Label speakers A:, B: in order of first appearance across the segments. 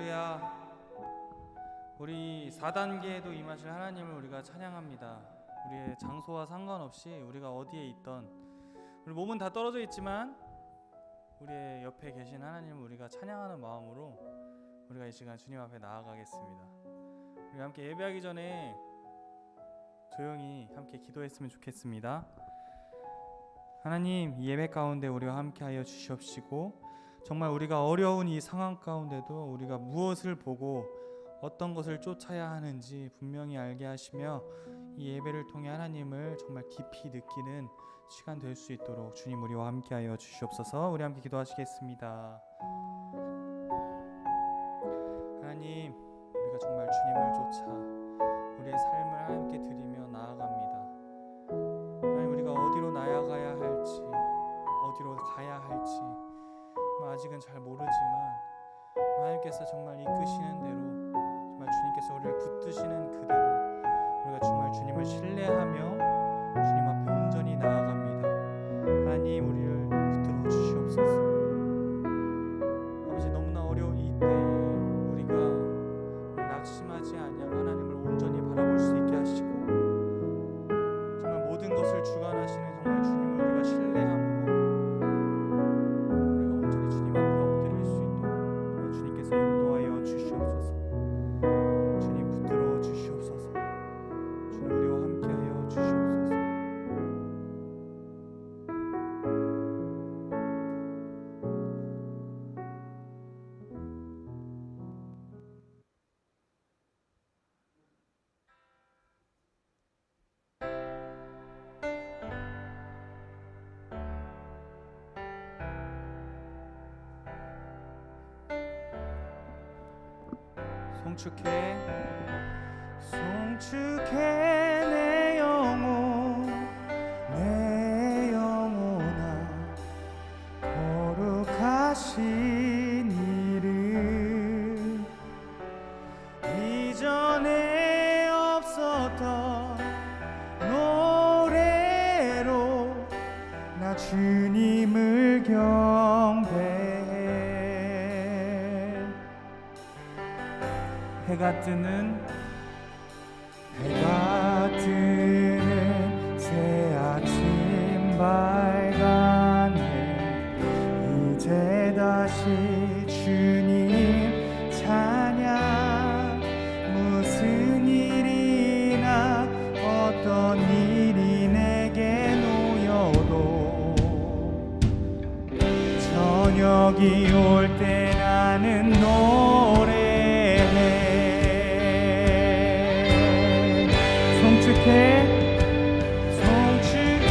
A: 할렐루야. 우리 4단계에도 임하실 하나님을 우리가 찬양합니다. 우리의 장소와 상관없이 우리가 어디에 있던, 우리 몸은 다 떨어져 있지만 우리의 옆에 계신 하나님을 우리가 찬양하는 마음으로 우리가 이 시간 주님 앞에 나아가겠습니다. 우리 함께 예배하기 전에 조용히 함께 기도했으면 좋겠습니다. 하나님, 이 예배 가운데 우리와 함께하여 주시옵시고, 정말 우리가 어려운 이 상황 가운데도 우리가 무엇을 보고 어떤 것을 쫓아야 하는지 분명히 알게 하시며 이 예배를 통해 하나님을 정말 깊이 느끼는 시간 될 수 있도록 주님 우리와 함께하여 주시옵소서. 우리 함께 기도하시겠습니다. 하나님, 우리가 정말 주님을 쫓아 우리의 삶을 하나님께 드리며 나아갑니다. 하나님, 우리가 어디로 나아가야 할지, 어디로 가야 할지 아직은 잘 모르지만 하나님께서 정말 이끄시는 대로, 정말 주님께서 우리를 붙드시는 그대로 우리가 정말 주님을 신뢰하며 주님 앞에 온전히 나아갑니다. 하나님, 우리를 붙들어 주시옵소서. 아버지, 너무나 어려운 이때에 우리가 낙심하지 아니하고 하나님을 온전히 바라볼 수 있게 하시고, 정말 모든 것을 주관하시는 정말 주님을 우리가 신뢰함으로 인도하여 주시옵소서. 주님 붙들어 주시옵소서. 주님 우리와 함께하여 주시옵소서. 송축해 내 영혼, 내 영혼아, 거룩하신 이름. 이전에 없었던 노래로 나 주님을 경배해. 해가 뜨는 새 아침 밝은 해, 이제 다시 주님 찬양. 무슨 일이나 어떤 일이 내게 놓여도 저녁이 올 때 나는 노래해. 송축해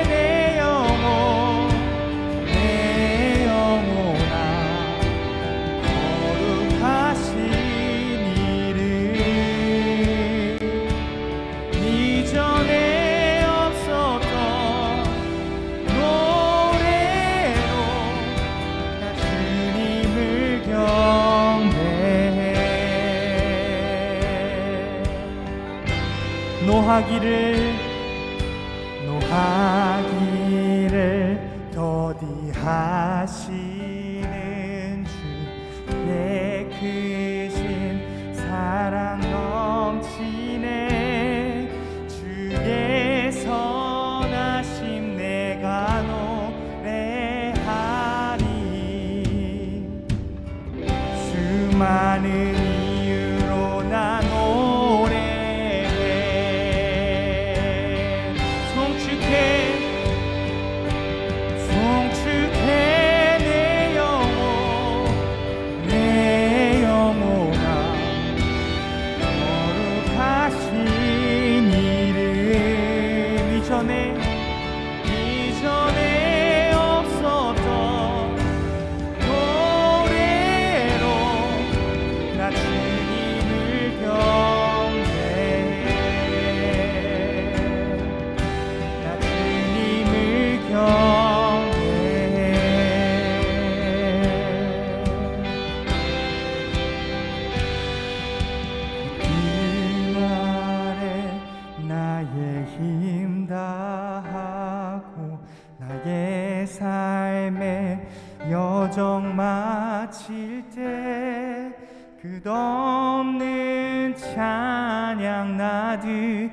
A: 내 영혼, 내 영혼아, 거룩하신 이름. 이전에 없었던 노래로 나 주님을 경배해. 노하기를 더디하시는 주, 내 크신 사랑 넘치네. 주의 선하심 내가 노래하리. 수많은 이유로 나 이전에 없었던 노래로 나 주님을 경배해. 나 주님을 경배해. 그날에 나의 힘 다하고 나의 삶의 여정 마칠 때 끝없는 찬양 나드리리라.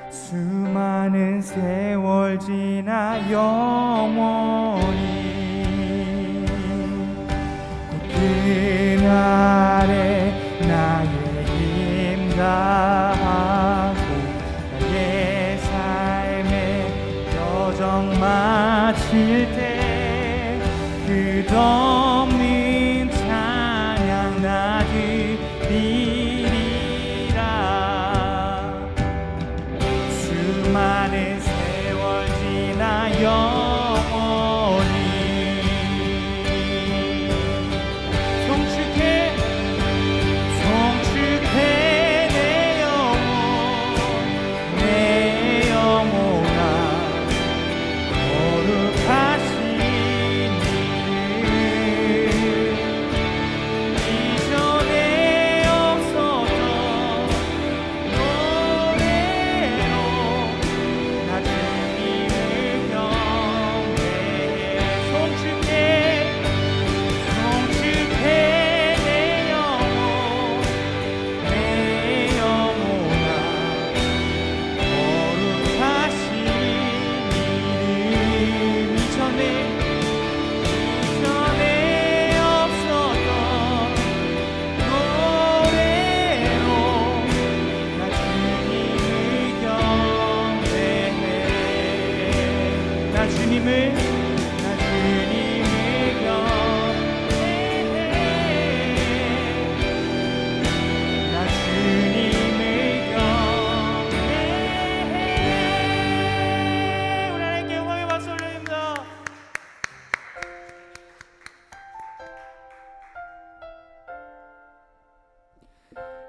A: 수많은 세월 지나 영원히 그날에 나의 힘 다하고 나의 삶의 여정 마칠 때 끝없는 찬양 나드리리라. 수많은 세월 지나 영원히 송축해 내 영혼아 거룩하신 이전에 없었던 노래로 나 주님을 경배해. 송축해 내 영혼아 거룩하신 이름. 이전에 없었던 노래로 나 주님을 경배해. 나 주님을 경배해. 나 주님을 경배해. 우리 하나님께 영광의 박수 올려드립니다.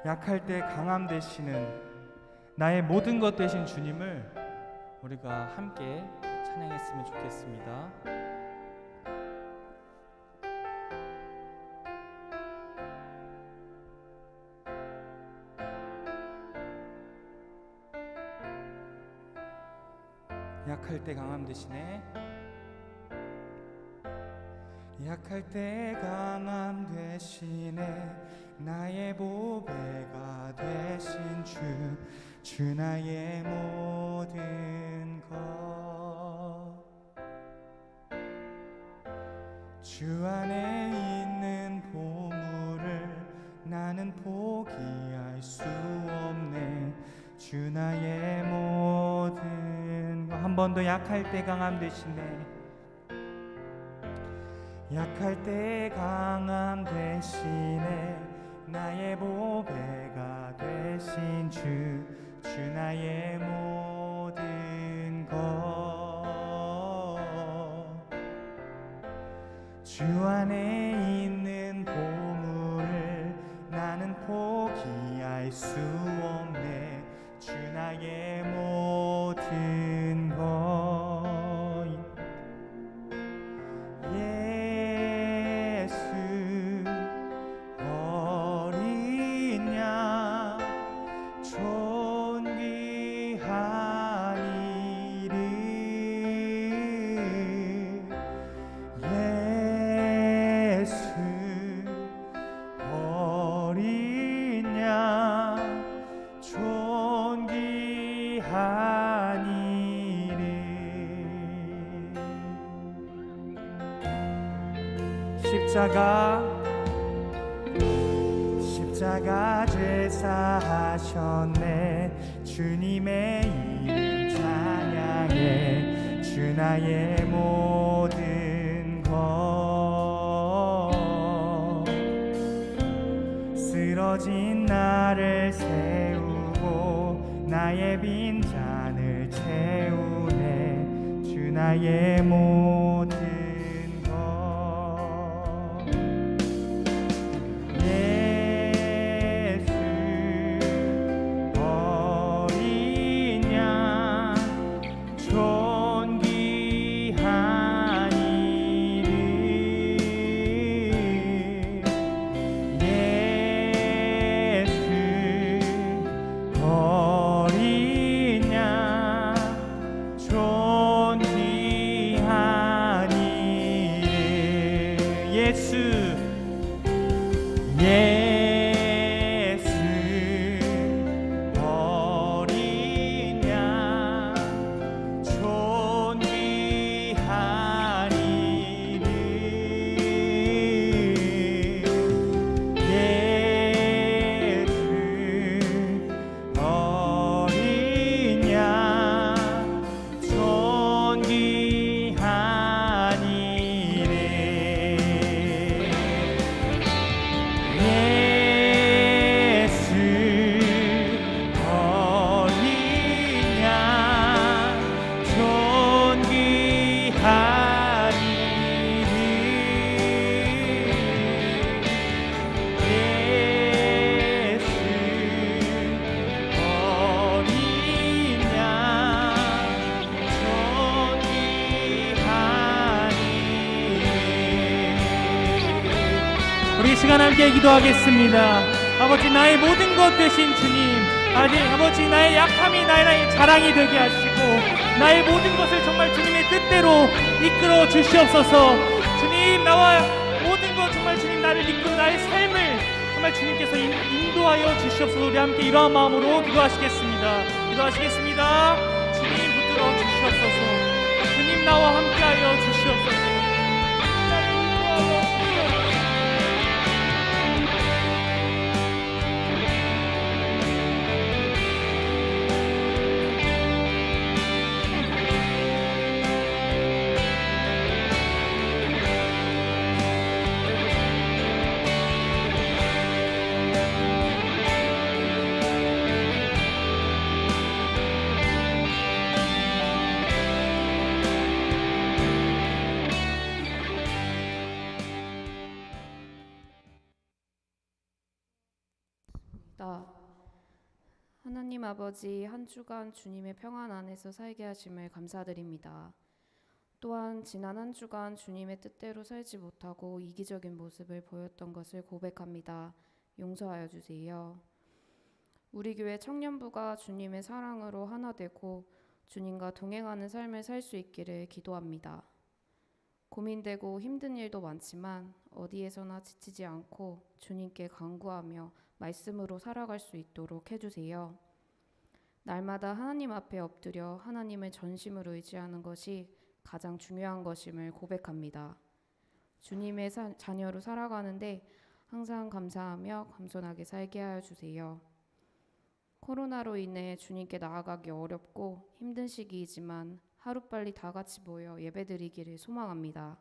A: 약할 때 강함 되시는 나의 모든 것 되신 주님을 우리가 함께 찬양했으면 좋겠습니다. 약할 때 강함 되시네. 약할 때 강함 되시네. 나의 보배가 되신 주 나의 모든 것. 주 안에 있는 보물을 나는 포기할 수 없네. 주 나의 모든 것. 한 번 더. 약할 때 강함 되시네. 약할 때 강함 되시네. 나의 보배가 되신 주 나의 모든 것. 주 안에 있는 보물을 나는 포기할 수 없네. 주 나의 모든 것. 십자가 제사하셨네. 주님의 이름 찬양해. 주 나의 모든 것. 쓰러진 나를 세우고 나의 빈잔을 채우네. 주 나의 모든 존귀한
B: 우리 시간 함께 기도하겠습니다. 아버지, 나의 모든 것 되신 주님, 아버지, 나의 약함이 나의 자랑이 되게 하시고 나의 모든 것을 정말 주님의 뜻대로 이끌어 주시옵소서. 주님, 나와 모든 것 정말 주님 나를 이끌어 나의 삶을 정말 주님께서 인도하여 주시옵소서. 우리 함께 이러한 마음으로 기도하시겠습니다. 주님, 붙들어 주시옵소서. 주님, 나와 함께하여 주시옵소서. 나를 인도하여
C: 하나님 아버지, 한 주간 주님의 평안 안에서 살게 하심을 감사드립니다. 또한 지난 한 주간 주님의 뜻대로 살지 못하고 이기적인 모습을 보였던 것을 고백합니다. 용서하여 주세요. 우리 교회 청년부가 주님의 사랑으로 하나 되고 주님과 동행하는 삶을 살 수 있기를 기도합니다. 고민되고 힘든 일도 많지만 어디에서나 지치지 않고 주님께 간구하며 말씀으로 살아갈 수 있도록 해주세요. 날마다 하나님 앞에 엎드려 하나님을 전심으로 의지하는 것이 가장 중요한 것임을 고백합니다. 주님의 자녀로 살아가는데 항상 감사하며 겸손하게 살게 하여 주세요. 코로나로 인해 주님께 나아가기 어렵고 힘든 시기이지만 하루빨리 다 같이 모여 예배드리기를 소망합니다.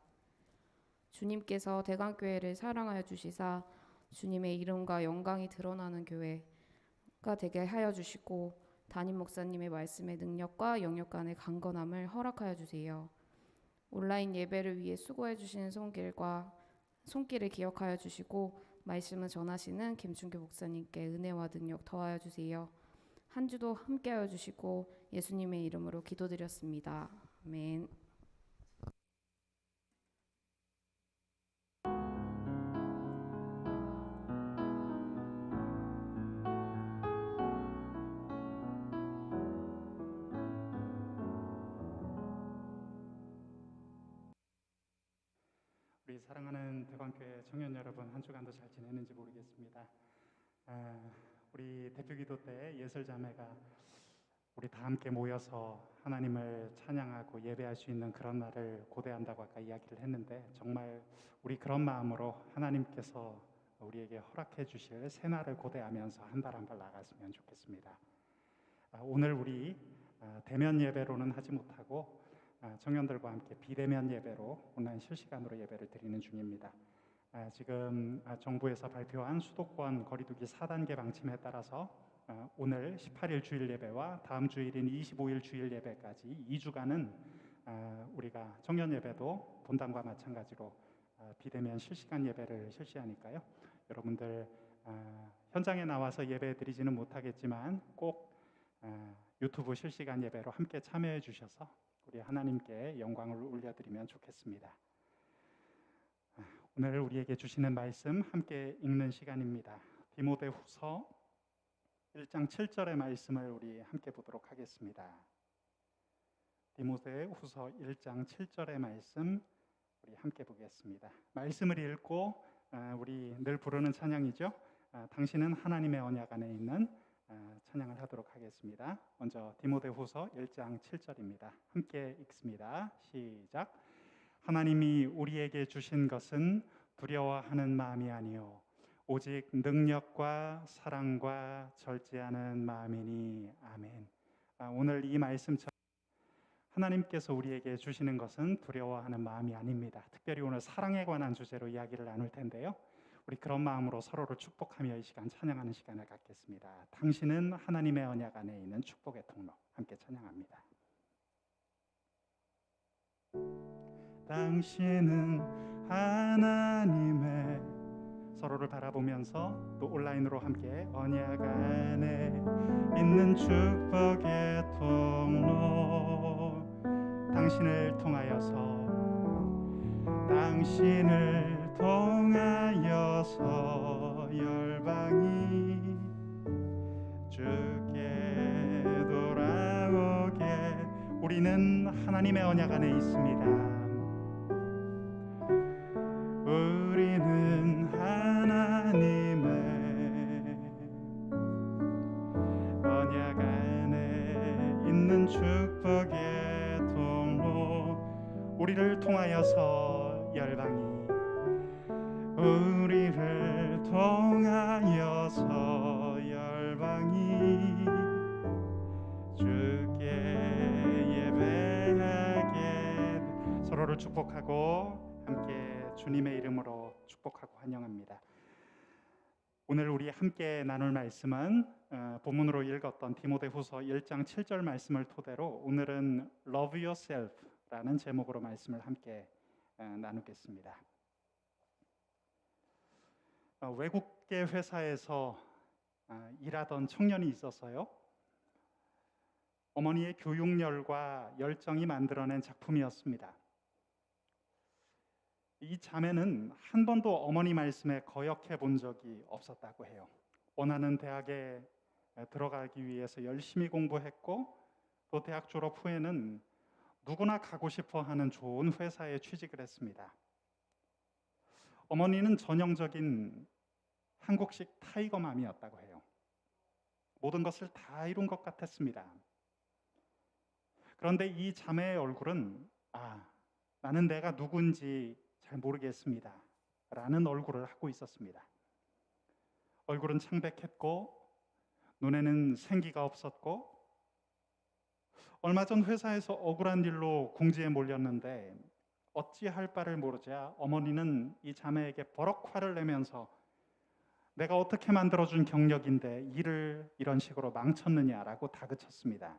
C: 주님께서 대강교회를 사랑하여 주시사 주님의 이름과 영광이 드러나는 교회가 되게 하여 주시고 담임 목사님의 말씀의 능력과 영역 간의 강건함을 허락하여 주세요. 온라인 예배를 위해 수고해 주시는 손길을 기억하여 주시고 말씀을 전하시는 김준규 목사님께 은혜와 능력 더하여 주세요. 한 주도 함께하여 주시고 예수님의 이름으로 기도드렸습니다. 아멘.
D: 우리 사랑하는 대광교회 청년 여러분, 한 주간도 잘 지냈는지 모르겠습니다. 우리 대표기도 때 예설자매가 우리 다 함께 모여서 하나님을 찬양하고 예배할 수 있는 그런 날을 고대한다고 아까 이야기를 했는데, 정말 우리 그런 마음으로 하나님께서 우리에게 허락해 주실 새날을 고대하면서 한 발 한 발 나갔으면 좋겠습니다. 오늘 우리 대면 예배로는 하지 못하고 청년들과 함께 비대면 예배로 온라인 실시간으로 예배를 드리는 중입니다. 지금 정부에서 발표한 수도권 거리두기 4단계 방침에 따라서 오늘 18일 주일 예배와 다음 주일인 25일 주일 예배까지 2주간은 우리가 청년 예배도 본당과 마찬가지로 비대면 실시간 예배를 실시하니까요. 여러분들 현장에 나와서 예배 드리지는 못하겠지만 꼭 유튜브 실시간 예배로 함께 참여해 주셔서 우리 하나님께 영광을 올려드리면 좋겠습니다. 오늘 우리에게 주시는 말씀 함께 읽는 시간입니다. 디모데후서 1장 7절의 말씀을 우리 함께 보도록 하겠습니다. 디모데후서 1장 7절의 말씀 우리 함께 보겠습니다. 말씀을 읽고 우리 늘 부르는 찬양이죠. 당신은 하나님의 언약 안에 있는 찬양을 하도록 하겠습니다. 먼저 디모데후서 1장 7절입니다. 함께 읽습니다. 시작. 하나님이 우리에게 주신 것은 두려워하는 마음이 아니요 오직 능력과 사랑과 절제하는 마음이니. 아멘. 오늘 이 말씀처럼 하나님께서 우리에게 주시는 것은 두려워하는 마음이 아닙니다. 특별히 오늘 사랑에 관한 주제로 이야기를 나눌 텐데요. 우리 그런 마음으로 서로를 축복하며 이 시간 찬양하는 시간을 갖겠습니다. 당신은 하나님의 언약 안에 있는 축복의 통로. 함께 찬양합니다. 당신은 하나님의, 서로를 바라보면서 또 온라인으로 함께 언약 안에 있는 축복의 통로. 당신을 통하여서 당신을 통하여서 열방이 주께 돌아오게. 우리는 하나님의 언약 안에 있습니다. 우리는 하나님의 언약 안에 있는 축복의 통로. 우리를 통하여서 열방이, 우리를 통하여서 열방이 주께 예배하게. 서로를 축복하고 함께 주님의 이름으로 축복하고 환영합니다. 오늘 우리 함께 나눌 말씀은 본문으로 읽었던 디모데후서 1장 7절 말씀을 토대로 오늘은 Love Yourself라는 제목으로 말씀을 함께 나누겠습니다. 외국계 회사에서 일하던 청년이 있어서요, 어머니의 교육열과 열정이 만들어낸 작품이었습니다. 이 자매는 한 번도 어머니 말씀에 거역해 본 적이 없었다고 해요. 원하는 대학에 들어가기 위해서 열심히 공부했고, 또 대학 졸업 후에는 누구나 가고 싶어 하는 좋은 회사에 취직을 했습니다. 어머니는 전형적인 한국식 타이거맘이었다고 해요. 모든 것을 다 이룬 것 같았습니다. 그런데 이 자매의 얼굴은 나는 내가 누군지 잘 모르겠습니다 라는 얼굴을 하고 있었습니다. 얼굴은 창백했고 눈에는 생기가 없었고, 얼마 전 회사에서 억울한 일로 공지에 몰렸는데 어찌할 바를 모르자 어머니는 이 자매에게 버럭 화를 내면서 내가 어떻게 만들어준 경력인데 일을 이런 식으로 망쳤느냐라고 다그쳤습니다.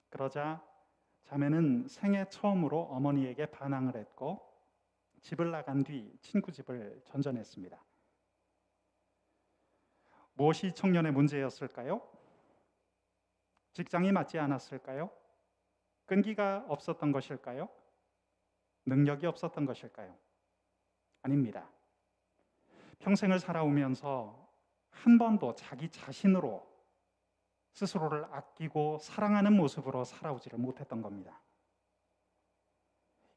D: 그러자 자매는 생애 처음으로 어머니에게 반항을 했고 집을 나간 뒤 친구 집을 전전했습니다. 무엇이 청년의 문제였을까요? 직장이 맞지 않았을까요? 끈기가 없었던 것일까요? 능력이 없었던 것일까요? 아닙니다. 평생을 살아오면서 한 번도 자기 자신으로 스스로를 아끼고 사랑하는 모습으로 살아오지를 못했던 겁니다.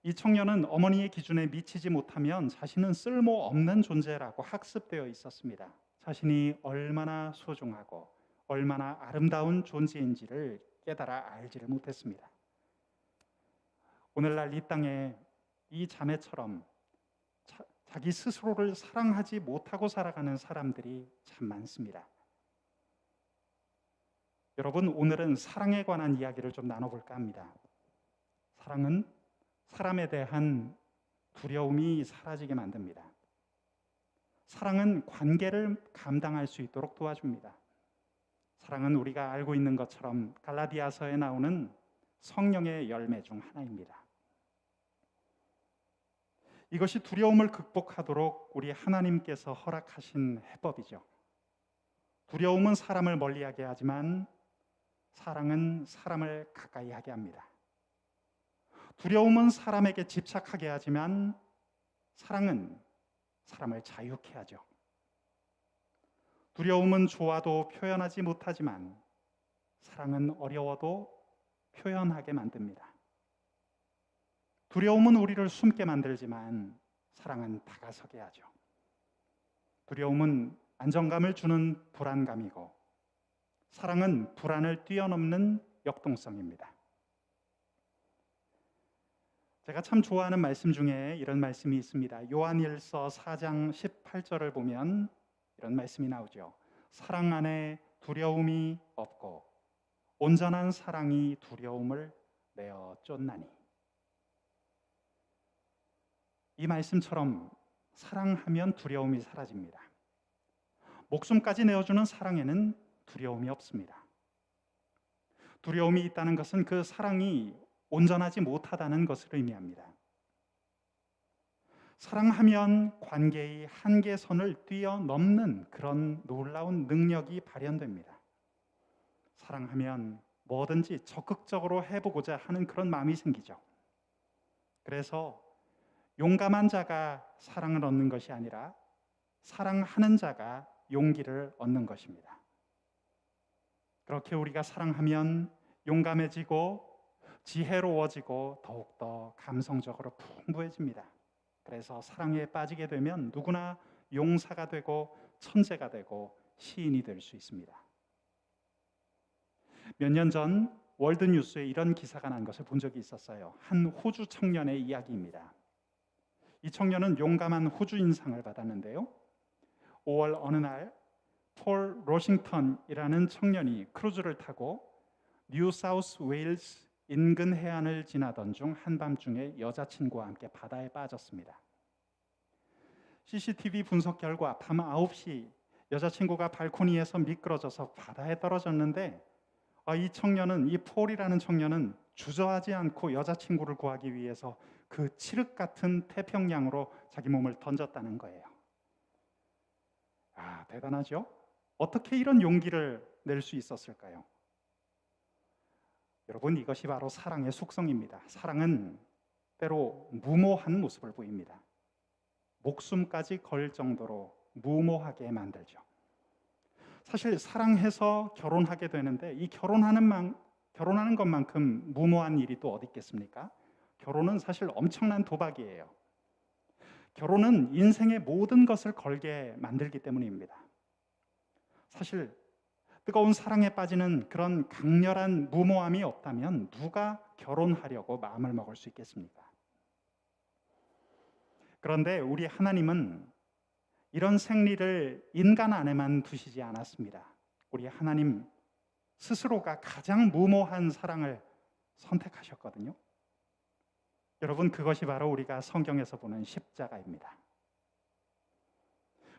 D: 이 청년은 어머니의 기준에 미치지 못하면 자신은 쓸모없는 존재라고 학습되어 있었습니다. 자신이 얼마나 소중하고 얼마나 아름다운 존재인지를 깨달아 알지를 못했습니다. 오늘날 이 땅에 이 자매처럼 자기 스스로를 사랑하지 못하고 살아가는 사람들이 참 많습니다. 여러분, 오늘은 사랑에 관한 이야기를 좀 나눠볼까 합니다. 사랑은 사람에 대한 두려움이 사라지게 만듭니다. 사랑은 관계를 감당할 수 있도록 도와줍니다. 사랑은 우리가 알고 있는 것처럼 갈라디아서에 나오는 성령의 열매 중 하나입니다. 이것이 두려움을 극복하도록 우리 하나님께서 허락하신 해법이죠. 두려움은 사람을 멀리하게 하지만 사랑은 사람을 가까이 하게 합니다. 두려움은 사람에게 집착하게 하지만 사랑은 사람을 자유케 하죠. 두려움은 좋아도 표현하지 못하지만 사랑은 어려워도 표현하게 만듭니다. 두려움은 우리를 숨게 만들지만 사랑은 다가서게 하죠. 두려움은 안정감을 주는 불안감이고 사랑은 불안을 뛰어넘는 역동성입니다. 제가 참 좋아하는 말씀 중에 이런 말씀이 있습니다. 요한일서 4장 18절을 보면 이런 말씀이 나오죠. 사랑 안에 두려움이 없고 온전한 사랑이 두려움을 내어 쫓나니. 이 말씀처럼 사랑하면 두려움이 사라집니다. 목숨까지 내어주는 사랑에는 두려움이 없습니다. 두려움이 있다는 것은 그 사랑이 온전하지 못하다는 것을 의미합니다. 사랑하면 관계의 한계선을 뛰어넘는 그런 놀라운 능력이 발현됩니다. 사랑하면 뭐든지 적극적으로 해보고자 하는 그런 마음이 생기죠. 그래서 용감한 자가 사랑을 얻는 것이 아니라 사랑하는 자가 용기를 얻는 것입니다. 그렇게 우리가 사랑하면 용감해지고 지혜로워지고 더욱더 감성적으로 풍부해집니다. 그래서 사랑에 빠지게 되면 누구나 용사가 되고 천재가 되고 시인이 될 수 있습니다. 몇 년 전 월드뉴스에 이런 기사가 난 것을 본 적이 있었어요. 한 호주 청년의 이야기입니다. 이 청년은 용감한 호주인상을 받았는데요. 5월 어느 날 폴 로싱턴이라는 청년이 크루즈를 타고 뉴 사우스 웨일스 인근 해안을 지나던 중 한밤중에 여자친구와 함께 바다에 빠졌습니다. CCTV 분석 결과 밤 9시 여자친구가 발코니에서 미끄러져서 바다에 떨어졌는데 이 청년은, 이 폴이라는 청년은 주저하지 않고 여자친구를 구하기 위해서 그 칠흑 같은 태평양으로 자기 몸을 던졌다는 거예요. 대단하죠? 어떻게 이런 용기를 낼 수 있었을까요? 여러분, 이것이 바로 사랑의 속성입니다. 사랑은 때로 무모한 모습을 보입니다. 목숨까지 걸 정도로 무모하게 만들죠. 사실 사랑해서 결혼하게 되는데 이 결혼하는 것만큼 무모한 일이 또 어디 있겠습니까? 결혼은 사실 엄청난 도박이에요. 결혼은 인생의 모든 것을 걸게 만들기 때문입니다. 사실 뜨거운 사랑에 빠지는 그런 강렬한 무모함이 없다면 누가 결혼하려고 마음을 먹을 수 있겠습니까? 그런데 우리 하나님은 이런 생리를 인간 안에만 두시지 않았습니다. 우리 하나님 스스로가 가장 무모한 사랑을 선택하셨거든요. 여러분, 그것이 바로 우리가 성경에서 보는 십자가입니다.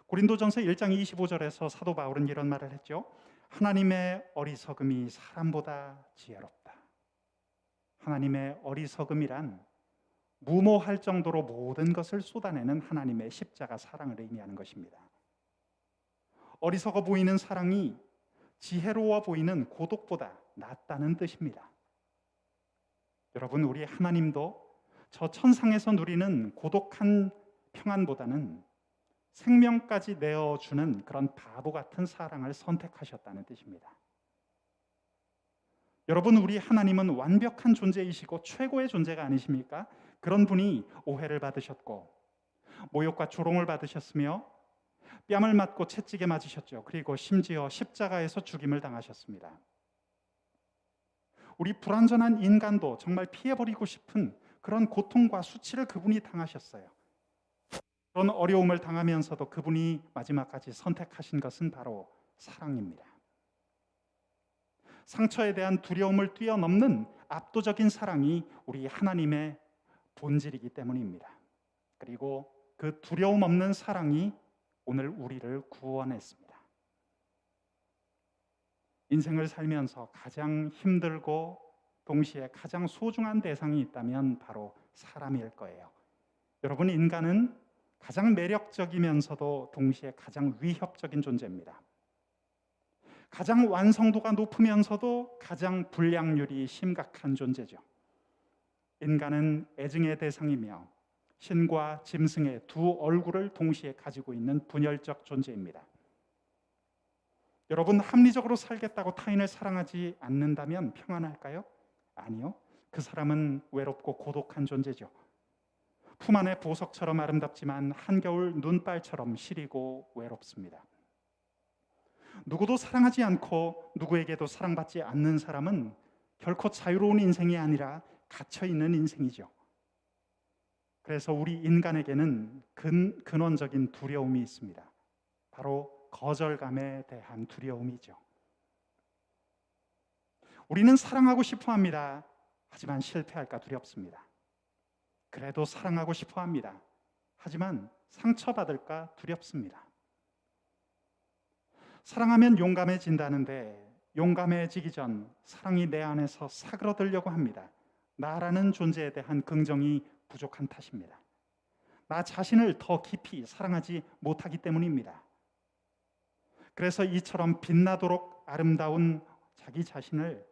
D: 고린도전서 1장 25절에서 사도 바울은 이런 말을 했죠. 하나님의 어리석음이 사람보다 지혜롭다. 하나님의 어리석음이란 무모할 정도로 모든 것을 쏟아내는 하나님의 십자가 사랑을 의미하는 것입니다. 어리석어 보이는 사랑이 지혜로워 보이는 고독보다 낫다는 뜻입니다. 여러분, 우리 하나님도 저 천상에서 누리는 고독한 평안보다는 생명까지 내어주는 그런 바보 같은 사랑을 선택하셨다는 뜻입니다. 여러분, 우리 하나님은 완벽한 존재이시고 최고의 존재가 아니십니까? 그런 분이 오해를 받으셨고 모욕과 조롱을 받으셨으며 뺨을 맞고 채찍에 맞으셨죠. 그리고 심지어 십자가에서 죽임을 당하셨습니다. 우리 불완전한 인간도 정말 피해버리고 싶은 그런 고통과 수치를 그분이 당하셨어요. 그런 어려움을 당하면서도 그분이 마지막까지 선택하신 것은 바로 사랑입니다. 상처에 대한 두려움을 뛰어넘는 압도적인 사랑이 우리 하나님의 본질이기 때문입니다. 그리고 그 두려움 없는 사랑이 오늘 우리를 구원했습니다. 인생을 살면서 가장 힘들고 동시에 가장 소중한 대상이 있다면 바로 사람일 거예요. 여러분, 인간은 가장 매력적이면서도 동시에 가장 위협적인 존재입니다. 가장 완성도가 높으면서도 가장 불량률이 심각한 존재죠. 인간은 애증의 대상이며 신과 짐승의 두 얼굴을 동시에 가지고 있는 분열적 존재입니다. 여러분, 합리적으로 살겠다고 타인을 사랑하지 않는다면 평안할까요? 아니요. 그 사람은 외롭고 고독한 존재죠. 품 안의 보석처럼 아름답지만 한겨울 눈발처럼 시리고 외롭습니다. 누구도 사랑하지 않고 누구에게도 사랑받지 않는 사람은 결코 자유로운 인생이 아니라 갇혀있는 인생이죠. 그래서 우리 인간에게는 근원적인 두려움이 있습니다. 바로 거절감에 대한 두려움이죠. 우리는 사랑하고 싶어 합니다. 하지만 실패할까 두렵습니다. 그래도 사랑하고 싶어 합니다. 하지만 상처받을까 두렵습니다. 사랑하면 용감해진다는데 용감해지기 전 사랑이 내 안에서 사그러들려고 합니다. 나라는 존재에 대한 긍정이 부족한 탓입니다. 나 자신을 더 깊이 사랑하지 못하기 때문입니다. 그래서 이처럼 빛나도록 아름다운 자기 자신을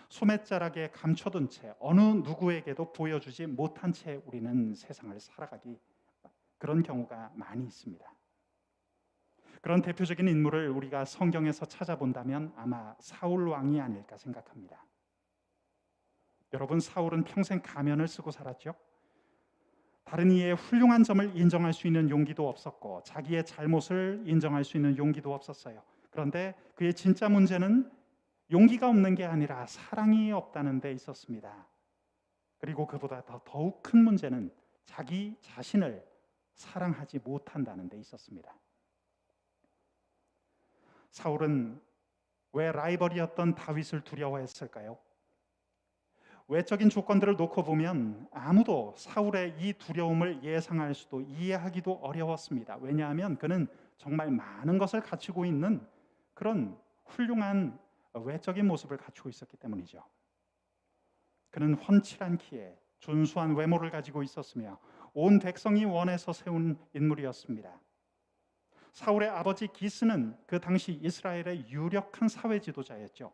D: 소매자락에 감춰둔 채 어느 누구에게도 보여주지 못한 채 우리는 세상을 살아가기 그런 경우가 많이 있습니다. 그런 대표적인 인물을 우리가 성경에서 찾아본다면 아마 사울 왕이 아닐까 생각합니다. 여러분, 사울은 평생 가면을 쓰고 살았죠. 다른 이의 훌륭한 점을 인정할 수 있는 용기도 없었고 자기의 잘못을 인정할 수 있는 용기도 없었어요. 그런데 그의 진짜 문제는 용기가 없는 게 아니라 사랑이 없다는 데 있었습니다. 그리고 그보다 더욱 큰 문제는 자기 자신을 사랑하지 못한다는 데 있었습니다. 사울은 왜 라이벌이었던 다윗을 두려워했을까요? 외적인 조건들을 놓고 보면 아무도 사울의 이 두려움을 예상할 수도 이해하기도 어려웠습니다. 왜냐하면 그는 정말 많은 것을 갖추고 있는 그런 훌륭한 외적인 모습을 갖추고 있었기 때문이죠. 그는 훤칠한 키에 준수한 외모를 가지고 있었으며 온 백성이 원해서 세운 인물이었습니다. 사울의 아버지 기스는 그 당시 이스라엘의 유력한 사회 지도자였죠.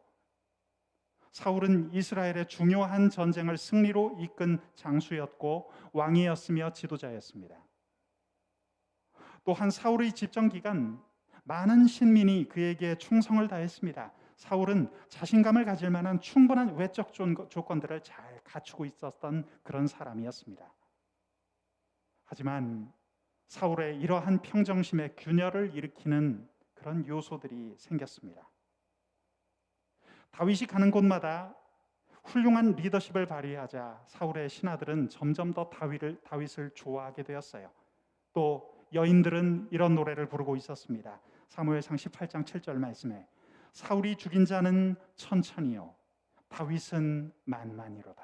D: 사울은 이스라엘의 중요한 전쟁을 승리로 이끈 장수였고 왕이었으며 지도자였습니다. 또한 사울의 집정 기간 많은 신민이 그에게 충성을 다했습니다. 사울은 자신감을 가질 만한 충분한 외적 조건들을 잘 갖추고 있었던 그런 사람이었습니다. 하지만 사울의 이러한 평정심에 균열을 일으키는 그런 요소들이 생겼습니다. 다윗이 가는 곳마다 훌륭한 리더십을 발휘하자 사울의 신하들은 점점 더 다윗을 좋아하게 되었어요. 또 여인들은 이런 노래를 부르고 있었습니다. 사무엘상 18장 7절 말씀에 사울이 죽인 자는 천천히요 다윗은 만만이로다.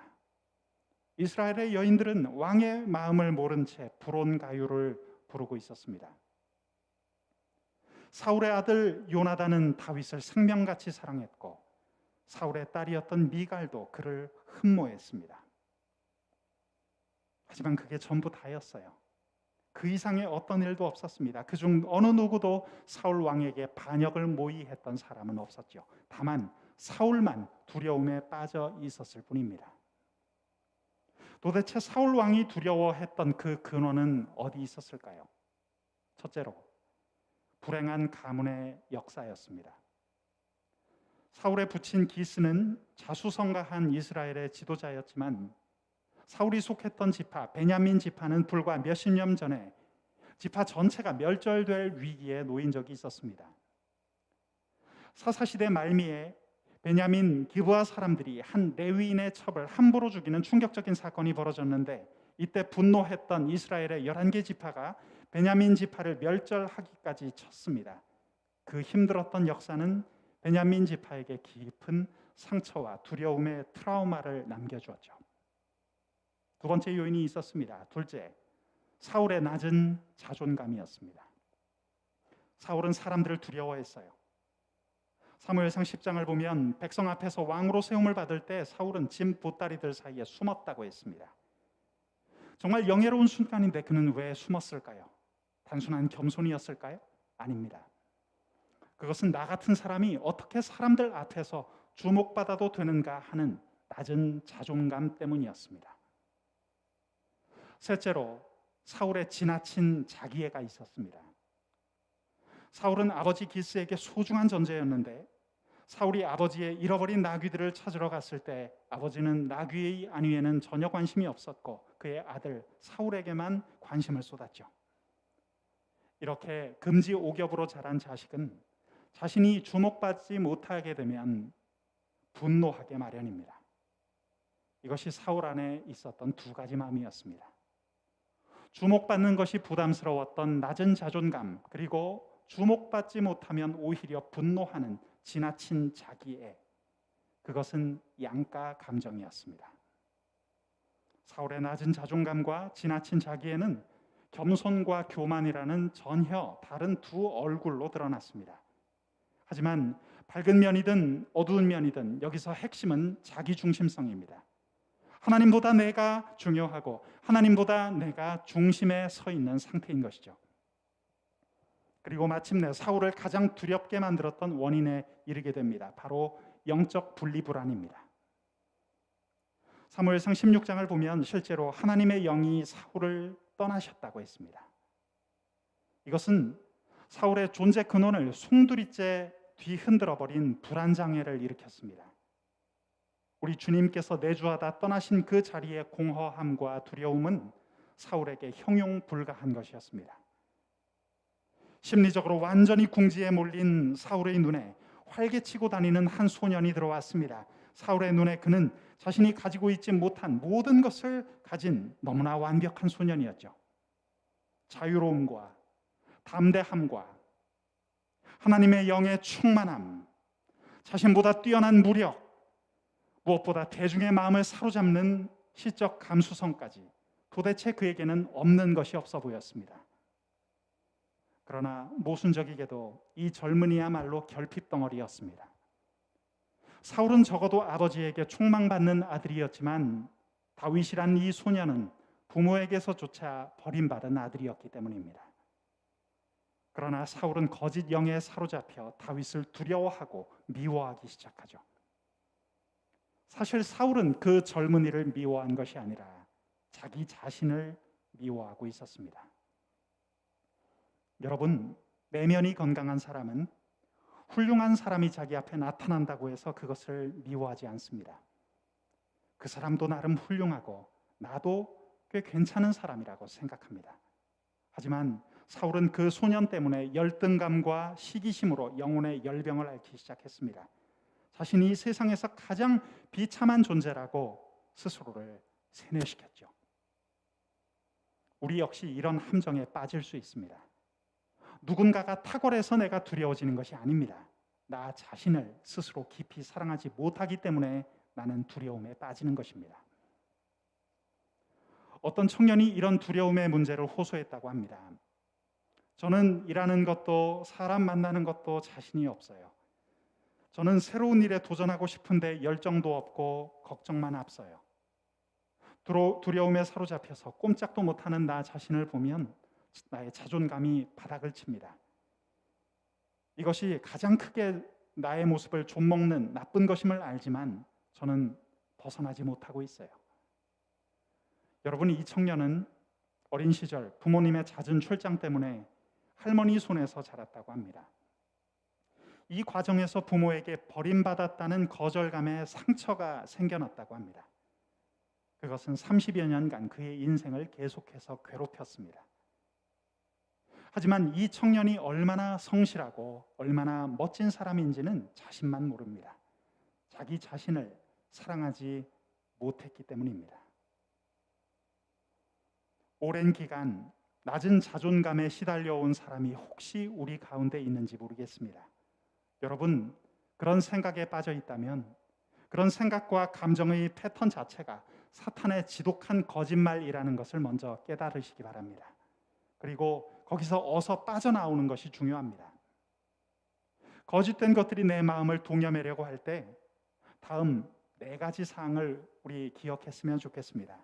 D: 이스라엘의 여인들은 왕의 마음을 모른 채 불온 가요를 부르고 있었습니다. 사울의 아들 요나단은 다윗을 생명같이 사랑했고 사울의 딸이었던 미갈도 그를 흠모했습니다. 하지만 그게 전부 다였어요. 그 이상의 어떤 일도 없었습니다. 그중 어느 누구도 사울 왕에게 반역을 모의했던 사람은 없었죠. 다만 사울만 두려움에 빠져 있었을 뿐입니다. 도대체 사울 왕이 두려워했던 그 근원은 어디 있었을까요? 첫째로 불행한 가문의 역사였습니다. 사울의 부친 기스는 자수성가한 이스라엘의 지도자였지만 사울이 속했던 지파 베냐민 지파는 불과 몇십 년 전에 지파 전체가 멸절될 위기에 놓인 적이 있었습니다. 사사시대 말미에 베냐민 기브아 사람들이 한 레위인의 첩을 함부로 죽이는 충격적인 사건이 벌어졌는데 이때 분노했던 이스라엘의 11개 지파가 베냐민 지파를 멸절하기까지 쳤습니다. 그 힘들었던 역사는 베냐민 지파에게 깊은 상처와 두려움의 트라우마를 남겨주었죠. 두 번째 요인이 있었습니다. 둘째, 사울의 낮은 자존감이었습니다. 사울은 사람들을 두려워했어요. 사무엘상 10장을 보면 백성 앞에서 왕으로 세움을 받을 때 사울은 짐 보따리들 사이에 숨었다고 했습니다. 정말 영예로운 순간인데 그는 왜 숨었을까요? 단순한 겸손이었을까요? 아닙니다. 그것은 나 같은 사람이 어떻게 사람들 앞에서 주목받아도 되는가 하는 낮은 자존감 때문이었습니다. 셋째로 사울의 지나친 자기애가 있었습니다. 사울은 아버지 기스에게 소중한 존재였는데 사울이 아버지의 잃어버린 나귀들을 찾으러 갔을 때 아버지는 나귀의 안위에는 전혀 관심이 없었고 그의 아들 사울에게만 관심을 쏟았죠. 이렇게 금지 오겹으로 자란 자식은 자신이 주목받지 못하게 되면 분노하게 마련입니다. 이것이 사울 안에 있었던 두 가지 마음이었습니다. 주목받는 것이 부담스러웠던 낮은 자존감, 그리고 주목받지 못하면 오히려 분노하는 지나친 자기애, 그것은 양가 감정이었습니다. 사울의 낮은 자존감과 지나친 자기애는 겸손과 교만이라는 전혀 다른 두 얼굴로 드러났습니다. 하지만 밝은 면이든 어두운 면이든 여기서 핵심은 자기중심성입니다. 하나님보다 내가 중요하고 하나님보다 내가 중심에 서 있는 상태인 것이죠. 그리고 마침내 사울을 가장 두렵게 만들었던 원인에 이르게 됩니다. 바로 영적 분리불안입니다. 사무엘상 16장을 보면 실제로 하나님의 영이 사울을 떠나셨다고 했습니다. 이것은 사울의 존재 근원을 송두리째 뒤흔들어 버린 불안장애를 일으켰습니다. 우리 주님께서 내주하다 떠나신 그 자리의 공허함과 두려움은 사울에게 형용 불가한 것이었습니다. 심리적으로 완전히 궁지에 몰린 사울의 눈에 활개치고 다니는 한 소년이 들어왔습니다. 사울의 눈에 그는 자신이 가지고 있지 못한 모든 것을 가진 너무나 완벽한 소년이었죠. 자유로움과 담대함과 하나님의 영의 충만함, 자신보다 뛰어난 무력, 무엇보다 대중의 마음을 사로잡는 시적 감수성까지 도대체 그에게는 없는 것이 없어 보였습니다. 그러나 모순적이게도 이 젊은이야말로 결핍덩어리였습니다. 사울은 적어도 아버지에게 총망받는 아들이었지만 다윗이란 이 소년은 부모에게서조차 버림받은 아들이었기 때문입니다. 그러나 사울은 거짓 영에 사로잡혀 다윗을 두려워하고 미워하기 시작하죠. 사실 사울은 그 젊은이를 미워한 것이 아니라 자기 자신을 미워하고 있었습니다. 여러분, 내면이 건강한 사람은 훌륭한 사람이 자기 앞에 나타난다고 해서 그것을 미워하지 않습니다. 그 사람도 나름 훌륭하고 나도 꽤 괜찮은 사람이라고 생각합니다. 하지만 사울은 그 소년 때문에 열등감과 시기심으로 영혼의 열병을 앓기 시작했습니다. 자신이 세상에서 가장 비참한 존재라고 스스로를 세뇌시켰죠. 우리 역시 이런 함정에 빠질 수 있습니다. 누군가가 탁월해서 내가 두려워지는 것이 아닙니다. 나 자신을 스스로 깊이 사랑하지 못하기 때문에 나는 두려움에 빠지는 것입니다. 어떤 청년이 이런 두려움의 문제를 호소했다고 합니다. 저는 일하는 것도 사람 만나는 것도 자신이 없어요. 저는 새로운 일에 도전하고 싶은데 열정도 없고 걱정만 앞서요. 두려움에 사로잡혀서 꼼짝도 못하는 나 자신을 보면 나의 자존감이 바닥을 칩니다. 이것이 가장 크게 나의 모습을 좀먹는 나쁜 것임을 알지만 저는 벗어나지 못하고 있어요. 여러분, 이 청년은 어린 시절 부모님의 잦은 출장 때문에 할머니 손에서 자랐다고 합니다. 이 과정에서 부모에게 버림받았다는 거절감에 상처가 생겨났다고 합니다. 그것은 30여 년간 그의 인생을 계속해서 괴롭혔습니다. 하지만 이 청년이 얼마나 성실하고 얼마나 멋진 사람인지는 자신만 모릅니다. 자기 자신을 사랑하지 못했기 때문입니다. 오랜 기간 낮은 자존감에 시달려온 사람이 혹시 우리 가운데 있는지 모르겠습니다. 여러분, 그런 생각에 빠져 있다면 그런 생각과 감정의 패턴 자체가 사탄의 지독한 거짓말이라는 것을 먼저 깨달으시기 바랍니다. 그리고 거기서 어서 빠져나오는 것이 중요합니다. 거짓된 것들이 내 마음을 동여매려고 할 때 다음 4가지 사항을 우리 기억했으면 좋겠습니다.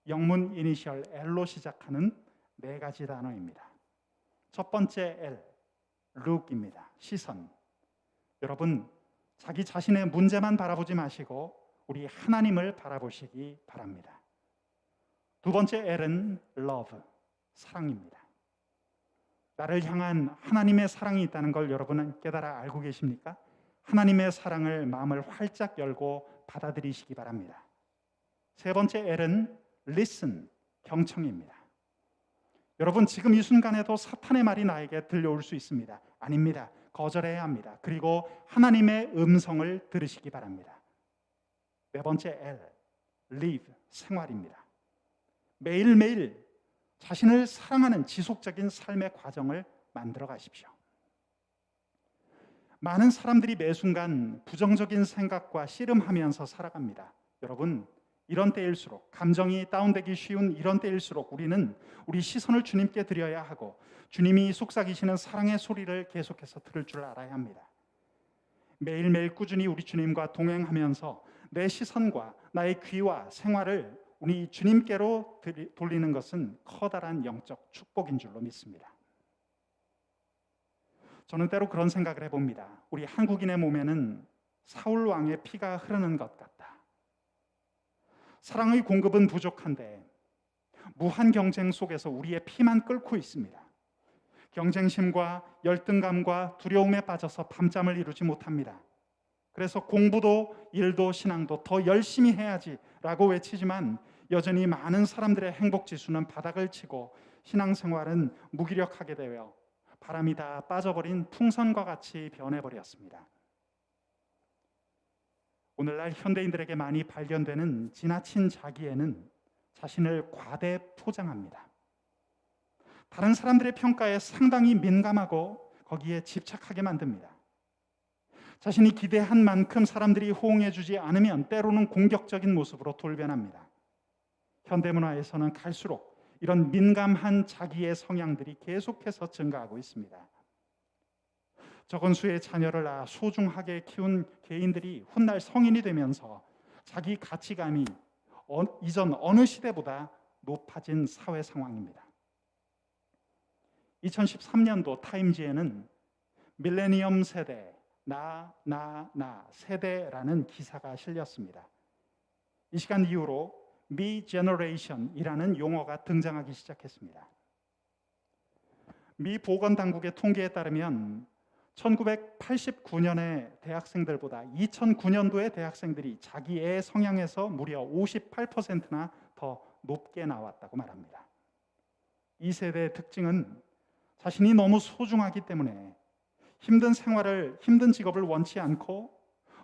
D: 영문 이니셜 L로 시작하는 4가지 단어입니다. 첫 번째 L, look입니다. 시선. 여러분, 자기 자신의 문제만 바라보지 마시고 우리 하나님을 바라보시기 바랍니다. 두 번째 L은 love, 사랑입니다. 나를 향한 하나님의 사랑이 있다는 걸 여러분은 깨달아 알고 계십니까? 하나님의 사랑을 마음을 활짝 열고 받아들이시기 바랍니다. 세 번째 L은 listen, 경청입니다. 여러분, 지금 이 순간에도 사탄의 말이 나에게 들려올 수 있습니다. 아닙니다. 거절해야 합니다. 그리고 하나님의 음성을 들으시기 바랍니다. 네 번째 L, live, 생활입니다. 매일매일 자신을 사랑하는 지속적인 삶의 과정을 만들어 가십시오. 많은 사람들이 매 순간 부정적인 생각과 씨름하면서 살아갑니다. 여러분, 이런 때일수록, 감정이 다운되기 쉬운 이런 때일수록 우리는 우리 시선을 주님께 드려야 하고 주님이 속삭이시는 사랑의 소리를 계속해서 들을 줄 알아야 합니다. 매일매일 꾸준히 우리 주님과 동행하면서 내 시선과 나의 귀와 생활을 우리 주님께로 돌리는 것은 커다란 영적 축복인 줄로 믿습니다. 저는 때로 그런 생각을 해봅니다. 우리 한국인의 몸에는 사울 왕의 피가 흐르는 것 같다. 사랑의 공급은 부족한데 무한 경쟁 속에서 우리의 피만 끓고 있습니다. 경쟁심과 열등감과 두려움에 빠져서 밤잠을 이루지 못합니다. 그래서 공부도 일도 신앙도 더 열심히 해야지라고 외치지만 여전히 많은 사람들의 행복 지수는 바닥을 치고 신앙생활은 무기력하게 되어 바람이 다 빠져버린 풍선과 같이 변해버렸습니다. 오늘날 현대인들에게 많이 발견되는 지나친 자기애는 자신을 과대 포장합니다. 다른 사람들의 평가에 상당히 민감하고 거기에 집착하게 만듭니다. 자신이 기대한 만큼 사람들이 호응해주지 않으면 때로는 공격적인 모습으로 돌변합니다. 현대문화에서는 갈수록 이런 민감한 자기의 성향들이 계속해서 증가하고 있습니다. 적은 수의 자녀를 낳아 소중하게 키운 개인들이 훗날 성인이 되면서 자기 가치감이 이전 어느 시대보다 높아진 사회 상황입니다. 2013년도 타임지에는 밀레니엄 세대, 나 세대라는 기사가 실렸습니다. 이 시간 이후로 Me Generation이라는 용어가 등장하기 시작했습니다. 미 보건당국의 통계에 따르면 1989년의 대학생들보다 2009년도의 대학생들이 자기의 성향에서 무려 58%나 더 높게 나왔다고 말합니다. 이 세대의 특징은 자신이 너무 소중하기 때문에 힘든 직업을 원치 않고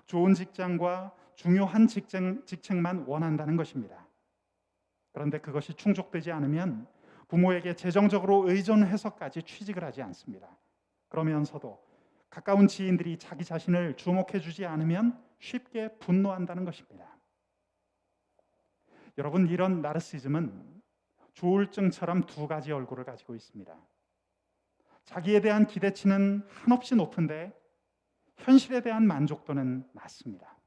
D: 좋은 직장과 중요한 직책만 원한다는 것입니다. 그런데 그것이 충족되지 않으면 부모에게 재정적으로 의존해서까지 취직을 하지 않습니다. 그러면서도 가까운 지인들이 자기 자신을 주목해주지 않으면 쉽게 분노한다는 것입니다. 여러분, 이런 나르시즘은 조울증처럼 두 가지 얼굴을 가지고 있습니다. 자기에 대한 기대치는 한없이 높은데 현실에 대한 만족도는 낮습니다.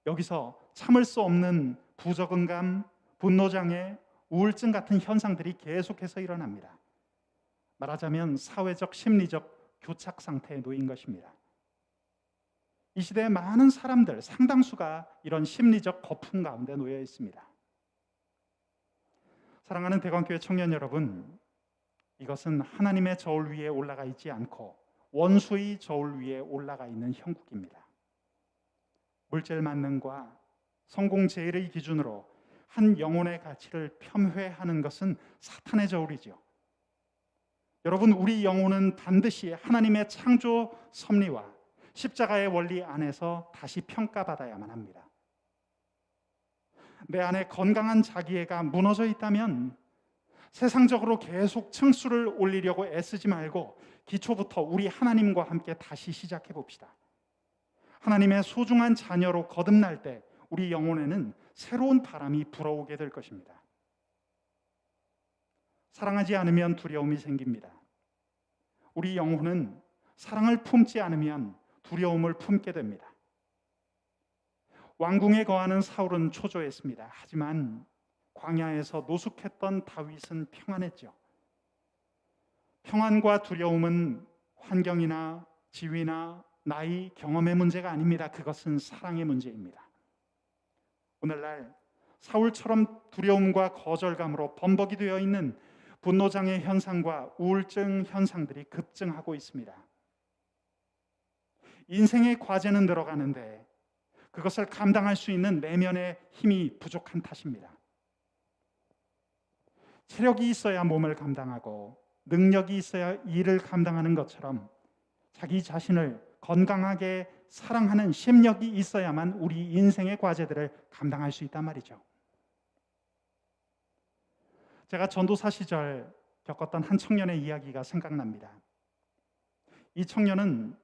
D: 여기서 참을 수 없는 부적응감, 분노장애, 우울증 같은 현상들이 계속해서 일어납니다. 말하자면 사회적, 심리적 교착 상태에 놓인 것입니다. 이 시대의 많은 사람들, 상당수가 이런 심리적 거품 가운데 놓여 있습니다. 사랑하는 대관교회 청년 여러분, 이것은 하나님의 저울 위에 올라가 있지 않고 원수의 저울 위에 올라가 있는 형국입니다. 물질 만능과 성공 제일의 기준으로 한 영혼의 가치를 폄훼하는 것은 사탄의 저울이죠. 여러분, 우리 영혼은 반드시 하나님의 창조 섭리와 십자가의 원리 안에서 다시 평가받아야만 합니다. 내 안에 건강한 자기애가 무너져 있다면 세상적으로 계속 층수를 올리려고 애쓰지 말고 기초부터 우리 하나님과 함께 다시 시작해 봅시다. 하나님의 소중한 자녀로 거듭날 때 우리 영혼에는 새로운 바람이 불어오게 될 것입니다. 사랑하지 않으면 두려움이 생깁니다. 우리 영혼은 사랑을 품지 않으면 두려움을 품게 됩니다. 왕궁에 거하는 사울은 초조했습니다. 하지만 광야에서 노숙했던 다윗은 평안했죠. 평안과 두려움은 환경이나 지위나 나이, 경험의 문제가 아닙니다. 그것은 사랑의 문제입니다. 오늘날 사울처럼 두려움과 거절감으로 범벅이 되어 있는 분노장애 현상과 우울증 현상들이 급증하고 있습니다. 인생의 과제는 늘어가는데 그것을 감당할 수 있는 내면의 힘이 부족한 탓입니다. 체력이 있어야 몸을 감당하고 능력이 있어야 일을 감당하는 것처럼 자기 자신을 건강하게 사랑하는 심력이 있어야만 우리 인생의 과제들을 감당할 수 있단 말이죠. 제가 전도사 시절 겪었던 한 청년의 이야기가 생각납니다. 이 청년은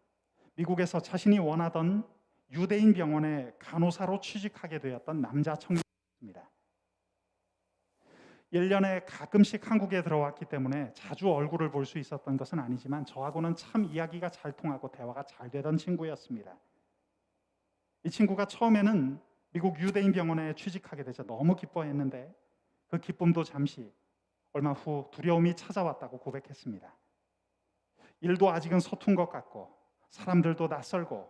D: 미국에서 자신이 원하던 유대인 병원에 간호사로 취직하게 되었던 남자 청년입니다. 1년에 가끔씩 한국에 들어왔기 때문에 자주 얼굴을 볼 수 있었던 것은 아니지만 저하고는 참 이야기가 잘 통하고 대화가 잘 되던 친구였습니다. 이 친구가 처음에는 미국 유대인 병원에 취직하게 되자 너무 기뻐했는데 그 기쁨도 잠시 얼마 후 두려움이 찾아왔다고 고백했습니다. 일도 아직은 서툰 것 같고 사람들도 낯설고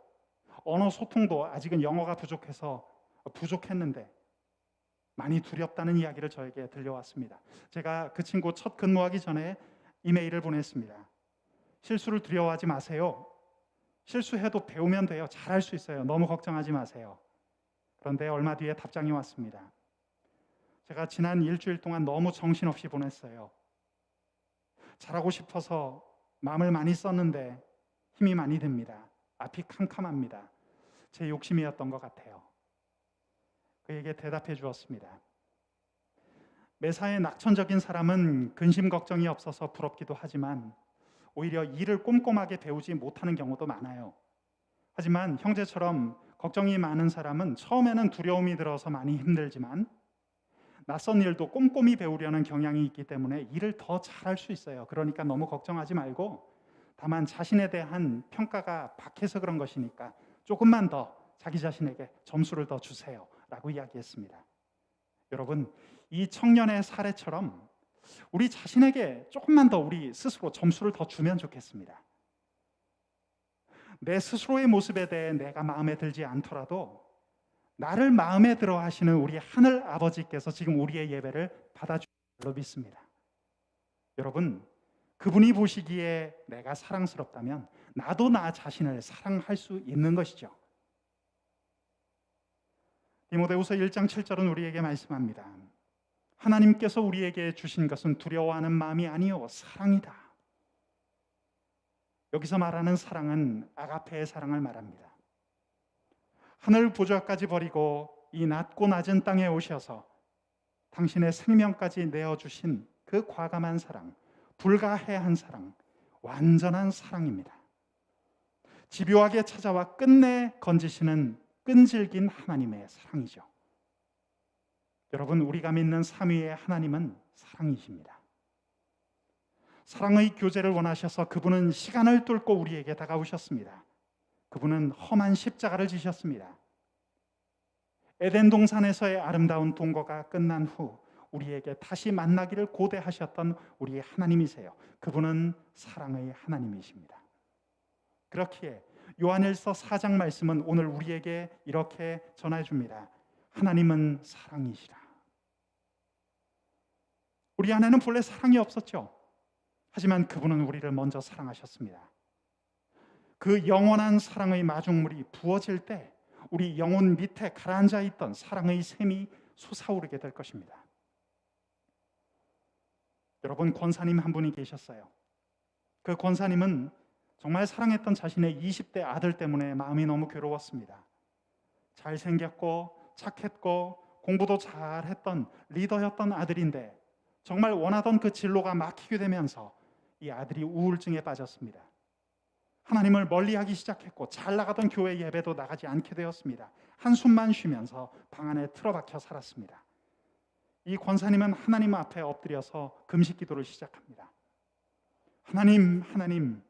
D: 언어 소통도 아직은 영어가 부족했는데 많이 두렵다는 이야기를 저에게 들려왔습니다. 제가 그 친구 첫 근무하기 전에 이메일을 보냈습니다. 실수를 두려워하지 마세요. 실수해도 배우면 돼요. 잘할 수 있어요. 너무 걱정하지 마세요. 그런데 얼마 뒤에 답장이 왔습니다. 제가 지난 일주일 동안 너무 정신없이 보냈어요. 잘하고 싶어서 마음을 많이 썼는데 힘이 많이 듭니다. 앞이 캄캄합니다. 제 욕심이었던 것 같아요. 그에게 대답해 주었습니다. 매사에 낙천적인 사람은 근심 걱정이 없어서 부럽기도 하지만 오히려 일을 꼼꼼하게 배우지 못하는 경우도 많아요. 하지만 형제처럼 걱정이 많은 사람은 처음에는 두려움이 들어서 많이 힘들지만 낯선 일도 꼼꼼히 배우려는 경향이 있기 때문에 일을 더 잘할 수 있어요. 그러니까 너무 걱정하지 말고 다만 자신에 대한 평가가 박해서 그런 것이니까 조금만 더 자기 자신에게 점수를 더 주세요 라고 이야기했습니다. 여러분, 이 청년의 사례처럼 우리 자신에게 조금만 더 우리 스스로 점수를 더 주면 좋겠습니다. 내 스스로의 모습에 대해 내가 마음에 들지 않더라도 나를 마음에 들어 하시는 우리 하늘 아버지께서 지금 우리의 예배를 받아주실 줄로 믿습니다. 여러분, 그분이 보시기에 내가 사랑스럽다면 나도 나 자신을 사랑할 수 있는 것이죠. 디모데후서 1장 7절은 우리에게 말씀합니다. 하나님께서 우리에게 주신 것은 두려워하는 마음이 아니요 사랑이다. 여기서 말하는 사랑은 아가페의 사랑을 말합니다. 하늘 보좌까지 버리고 이 낮고 낮은 땅에 오셔서 당신의 생명까지 내어주신 그 과감한 사랑, 불가해한 사랑, 완전한 사랑입니다. 집요하게 찾아와 끝내 건지시는 끈질긴 하나님의 사랑이죠. 여러분, 우리가 믿는 삼위의 하나님은 사랑이십니다. 사랑의 교제를 원하셔서 그분은 시간을 뚫고 우리에게 다가오셨습니다. 그분은 험한 십자가를 지셨습니다. 에덴 동산에서의 아름다운 동거가 끝난 후 우리에게 다시 만나기를 고대하셨던 우리의 하나님이세요. 그분은 사랑의 하나님이십니다. 그렇기에 요한일서 4장 말씀은 오늘 우리에게 이렇게 전해줍니다. 하나님은 사랑이시라. 우리 안에는 본래 사랑이 없었죠. 하지만 그분은 우리를 먼저 사랑하셨습니다. 그 영원한 사랑의 마중물이 부어질 때 우리 영혼 밑에 가라앉아 있던 사랑의 샘이 솟아오르게 될 것입니다. 여러분, 권사님 한 분이 계셨어요. 그 권사님은 정말 사랑했던 자신의 20대 아들 때문에 마음이 너무 괴로웠습니다. 잘생겼고 착했고 공부도 잘했던 리더였던 아들인데 정말 원하던 그 진로가 막히게 되면서 이 아들이 우울증에 빠졌습니다. 하나님을 멀리하기 시작했고 잘 나가던 교회 예배도 나가지 않게 되었습니다. 한숨만 쉬면서 방 안에 틀어박혀 살았습니다. 이 권사님은 하나님 앞에 엎드려서 금식 기도를 시작합니다. 하나님,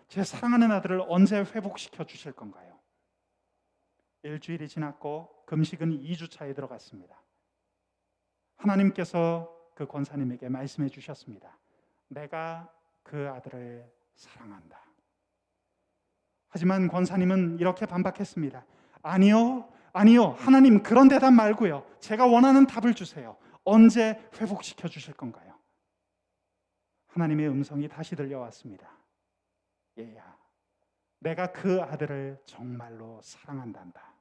D: 제 사랑하는 아들을 언제 회복시켜 주실 건가요? 일주일이 지났고 금식은 2주차에 들어갔습니다. 하나님께서 그 권사님에게 말씀해 주셨습니다. 내가 그 아들을 사랑한다. 하지만 권사님은 이렇게 반박했습니다. 아니요, 하나님 그런 대답 말고요. 제가 원하는 답을 주세요. 언제 회복시켜 주실 건가요? 하나님의 음성이 다시 들려왔습니다. 얘야, 내가 그 아들을 정말로 사랑한단다.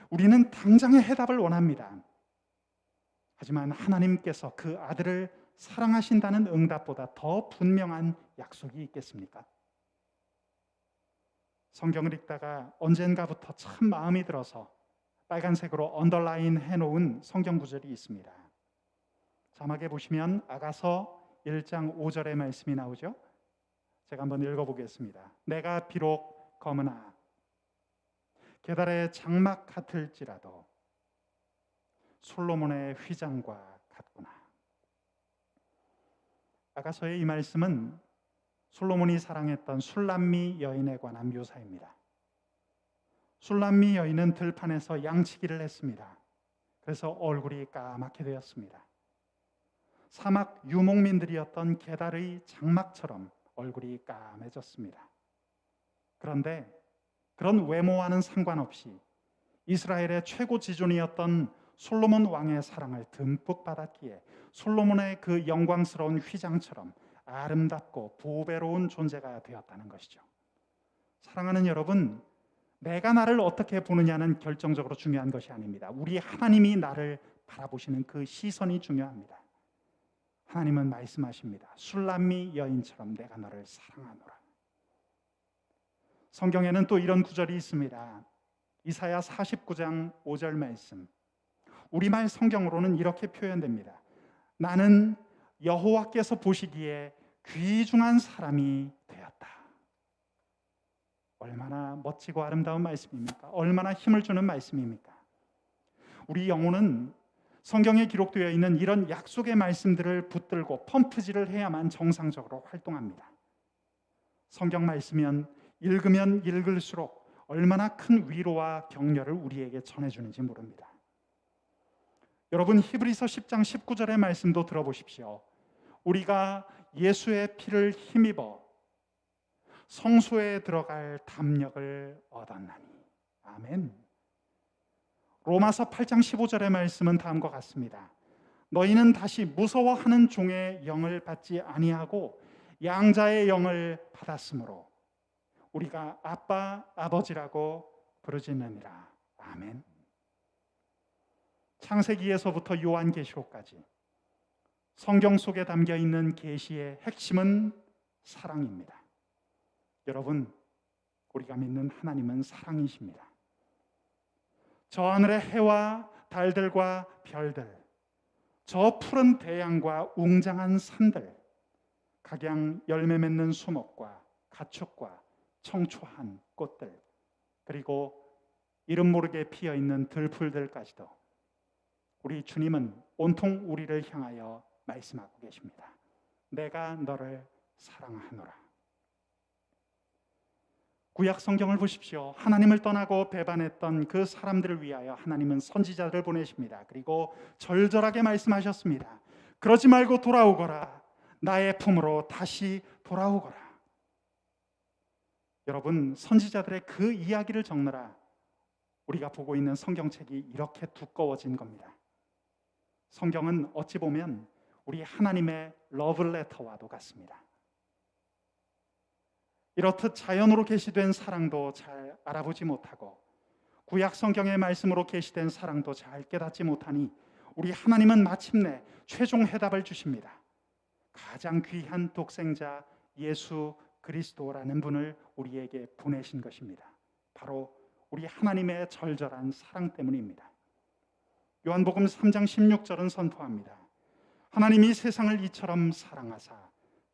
D: 우리는 당장의 해답을 원합니다. 하지만 하나님께서 그 아들을 사랑하신다는 응답보다 더 분명한 약속이 있겠습니까? 성경을 읽다가 언젠가부터 참 마음이 들어서 빨간색으로 언더라인 해놓은 성경 구절이 있습니다. 자막에 보시면 아가서 1장 5절의 말씀이 나오죠. 제가 한번 읽어보겠습니다. 내가 비록 검으나 게달의 장막 같을지라도 솔로몬의 휘장과 같구나. 아가서의 이 말씀은 솔로몬이 사랑했던 술람미 여인에 관한 묘사입니다. 술람미 여인은 들판에서 양치기를 했습니다. 그래서 얼굴이 까맣게 되었습니다. 사막 유목민들이었던 게달의 장막처럼 얼굴이 까매졌습니다. 그런데 그런 외모와는 상관없이 이스라엘의 최고 지존이었던 솔로몬 왕의 사랑을 듬뿍 받았기에 솔로몬의 그 영광스러운 휘장처럼 아름답고 보배로운 존재가 되었다는 것이죠. 사랑하는 여러분, 내가 나를 어떻게 보느냐는 결정적으로 중요한 것이 아닙니다. 우리 하나님이 나를 바라보시는 그 시선이 중요합니다. 하나님은 말씀하십니다. 술람미 여인처럼 내가 너를 사랑하노라. 성경에는 또 이런 구절이 있습니다. 이사야 49장 5절 말씀. 우리말 성경으로는 이렇게 표현됩니다. 나는 여호와께서 보시기에 귀중한 사람이 되었다. 얼마나 멋지고 아름다운 말씀입니까? 얼마나 힘을 주는 말씀입니까? 우리 영혼은 성경에 기록되어 있는 이런 약속의 말씀들을 붙들고 펌프질을 해야만 정상적으로 활동합니다. 성경 말씀이면 읽으면 읽을수록 얼마나 큰 위로와 격려를 우리에게 전해주는지 모릅니다. 여러분, 히브리서 10장 19절의 말씀도 들어보십시오. 우리가 예수의 피를 힘입어 성소에 들어갈 담력을 얻었나니. 아멘. 로마서 8장 15절의 말씀은 다음과 같습니다. 너희는 다시 무서워하는 종의 영을 받지 아니하고 양자의 영을 받았으므로 우리가 아빠, 아버지라고 부르짖느니라. 아멘. 창세기에서부터 요한계시록까지 성경 속에 담겨 있는 계시의 핵심은 사랑입니다. 여러분, 우리가 믿는 하나님은 사랑이십니다. 저 하늘의 해와 달들과 별들, 저 푸른 대양과 웅장한 산들, 각양 열매 맺는 수목과 가축과 청초한 꽃들, 그리고 이름 모르게 피어있는 들풀들까지도 우리 주님은 온통 우리를 향하여 말씀하고 계십니다. 내가 너를 사랑하노라. 구약 성경을 보십시오. 하나님을 떠나고 배반했던 그 사람들을 위하여 하나님은 선지자들을 보내십니다. 그리고 절절하게 말씀하셨습니다. 그러지 말고 돌아오거라. 나의 품으로 다시 돌아오거라. 여러분, 선지자들의 그 이야기를 적느라 우리가 보고 있는 성경책이 이렇게 두꺼워진 겁니다. 성경은 어찌 보면 우리 하나님의 러브레터와도 같습니다. 이렇듯 자연으로 계시된 사랑도 잘 알아보지 못하고 구약 성경의 말씀으로 계시된 사랑도 잘 깨닫지 못하니 우리 하나님은 마침내 최종 해답을 주십니다. 가장 귀한 독생자 예수 그리스도라는 분을 우리에게 보내신 것입니다. 바로 우리 하나님의 절절한 사랑 때문입니다. 요한복음 3장 16절은 선포합니다. 하나님이 세상을 이처럼 사랑하사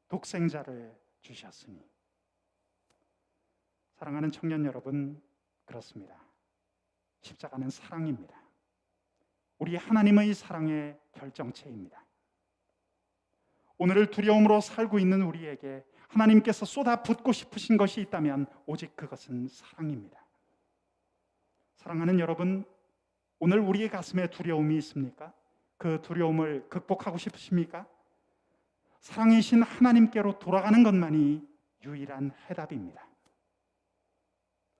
D: 독생자를 주셨으니. 사랑하는 청년 여러분, 그렇습니다. 십자가는 사랑입니다. 우리 하나님의 사랑의 결정체입니다. 오늘을 두려움으로 살고 있는 우리에게 하나님께서 쏟아붓고 싶으신 것이 있다면 오직 그것은 사랑입니다. 사랑하는 여러분, 오늘 우리의 가슴에 두려움이 있습니까? 그 두려움을 극복하고 싶으십니까? 사랑이신 하나님께로 돌아가는 것만이 유일한 해답입니다.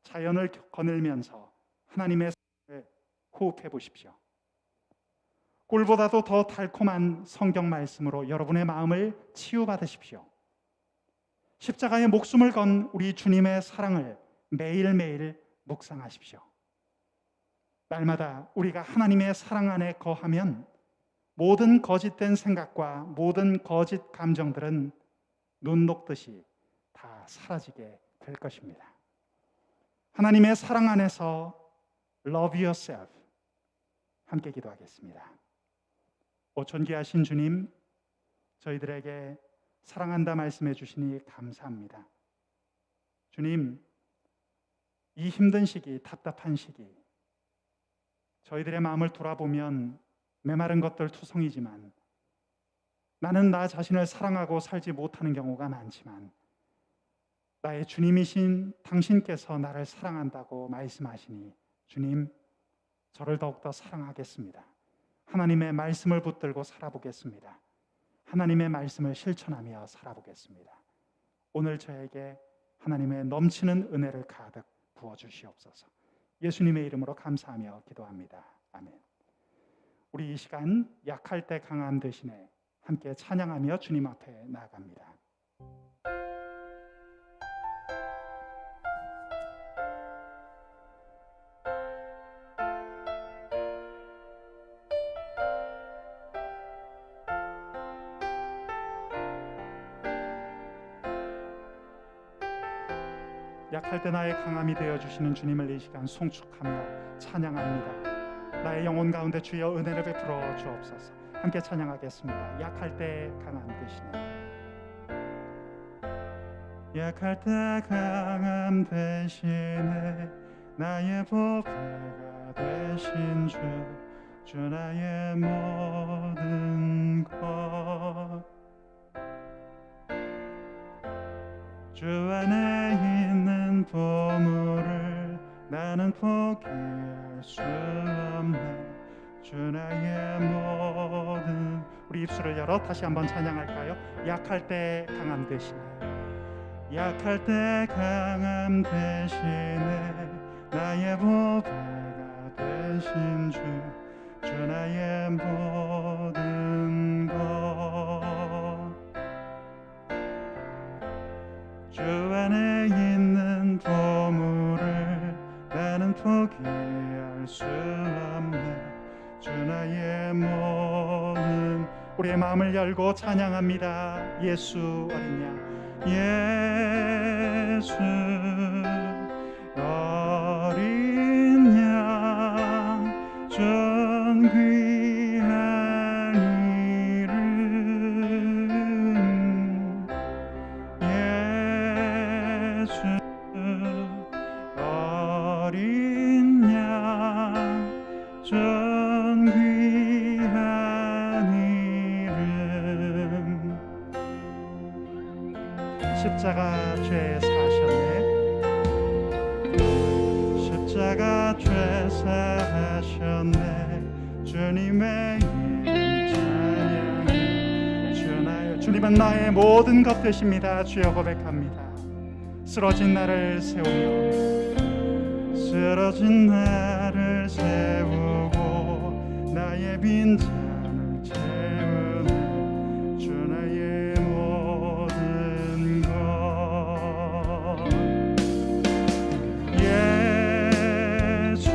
D: 자연을 거닐면서 하나님의 사랑을 호흡해 보십시오. 꿀보다도 더 달콤한 성경 말씀으로 여러분의 마음을 치유받으십시오. 십자가에 목숨을 건 우리 주님의 사랑을 매일매일 묵상하십시오. 날마다 우리가 하나님의 사랑 안에 거하면 모든 거짓된 생각과 모든 거짓 감정들은 눈 녹듯이 다 사라지게 될 것입니다. 하나님의 사랑 안에서 Love yourself 함께 기도하겠습니다. 존귀하신 주님, 저희들에게 사랑한다 말씀해 주시니 감사합니다. 주님, 이 힘든 시기, 답답한 시기, 저희들의 마음을 돌아보면 메마른 것들 투성이지만 나는 나 자신을 사랑하고 살지 못하는 경우가 많지만 나의 주님이신 당신께서 나를 사랑한다고 말씀하시니 주님, 저를 더욱더 사랑하겠습니다. 하나님의 말씀을 붙들고 살아보겠습니다. 하나님의 말씀을 실천하며 살아보겠습니다. 오늘 저에게 하나님의 넘치는 은혜를 가득 부어주시옵소서. 예수님의 이름으로 감사하며 기도합니다. 아멘. 우리 이 시간 약할 때 강함 대신에 함께 찬양하며 주님 앞에 나아갑니다. 약할 때 나의 강함이 되어주시는 주님을 이 시간 송축하며 찬양합니다. 나의 영혼 가운데 주여 은혜를 베풀어 주옵소서. 함께 찬양하겠습니다. 약할 때 강함 대신에 약할 때 강함 대신에 나의 보배가 되신 주 나의 모든 것 주 안에 있는 보물을 나는 포기할 수 없네. 주 나의 모든 우리 입술을 열어 다시 한번 찬양할까요? 약할 때 강함 대신에 약할 때 강함 대신에 나의 보배가 되신 주 나의 모든 것 주 안에 있는 보물을 나는 포기할 수 없네. 주 나의 모든 우리의 마음을 열고 찬양합니다. 예수 어린 양 예수 어린 양 존귀한 이름 예수 어린 양 존귀한 이름 십자가 죄 사하셨네 십자가 죄 사하셨네 주님의 이름 찬양해 주나요 주님은 나의 모든 것 되십니다. 주여 고백합니다. 쓰러진 나를 세우며 쓰러진 나를 세우고 나의 빈잔을 채우네 주 나의 모든 것 예수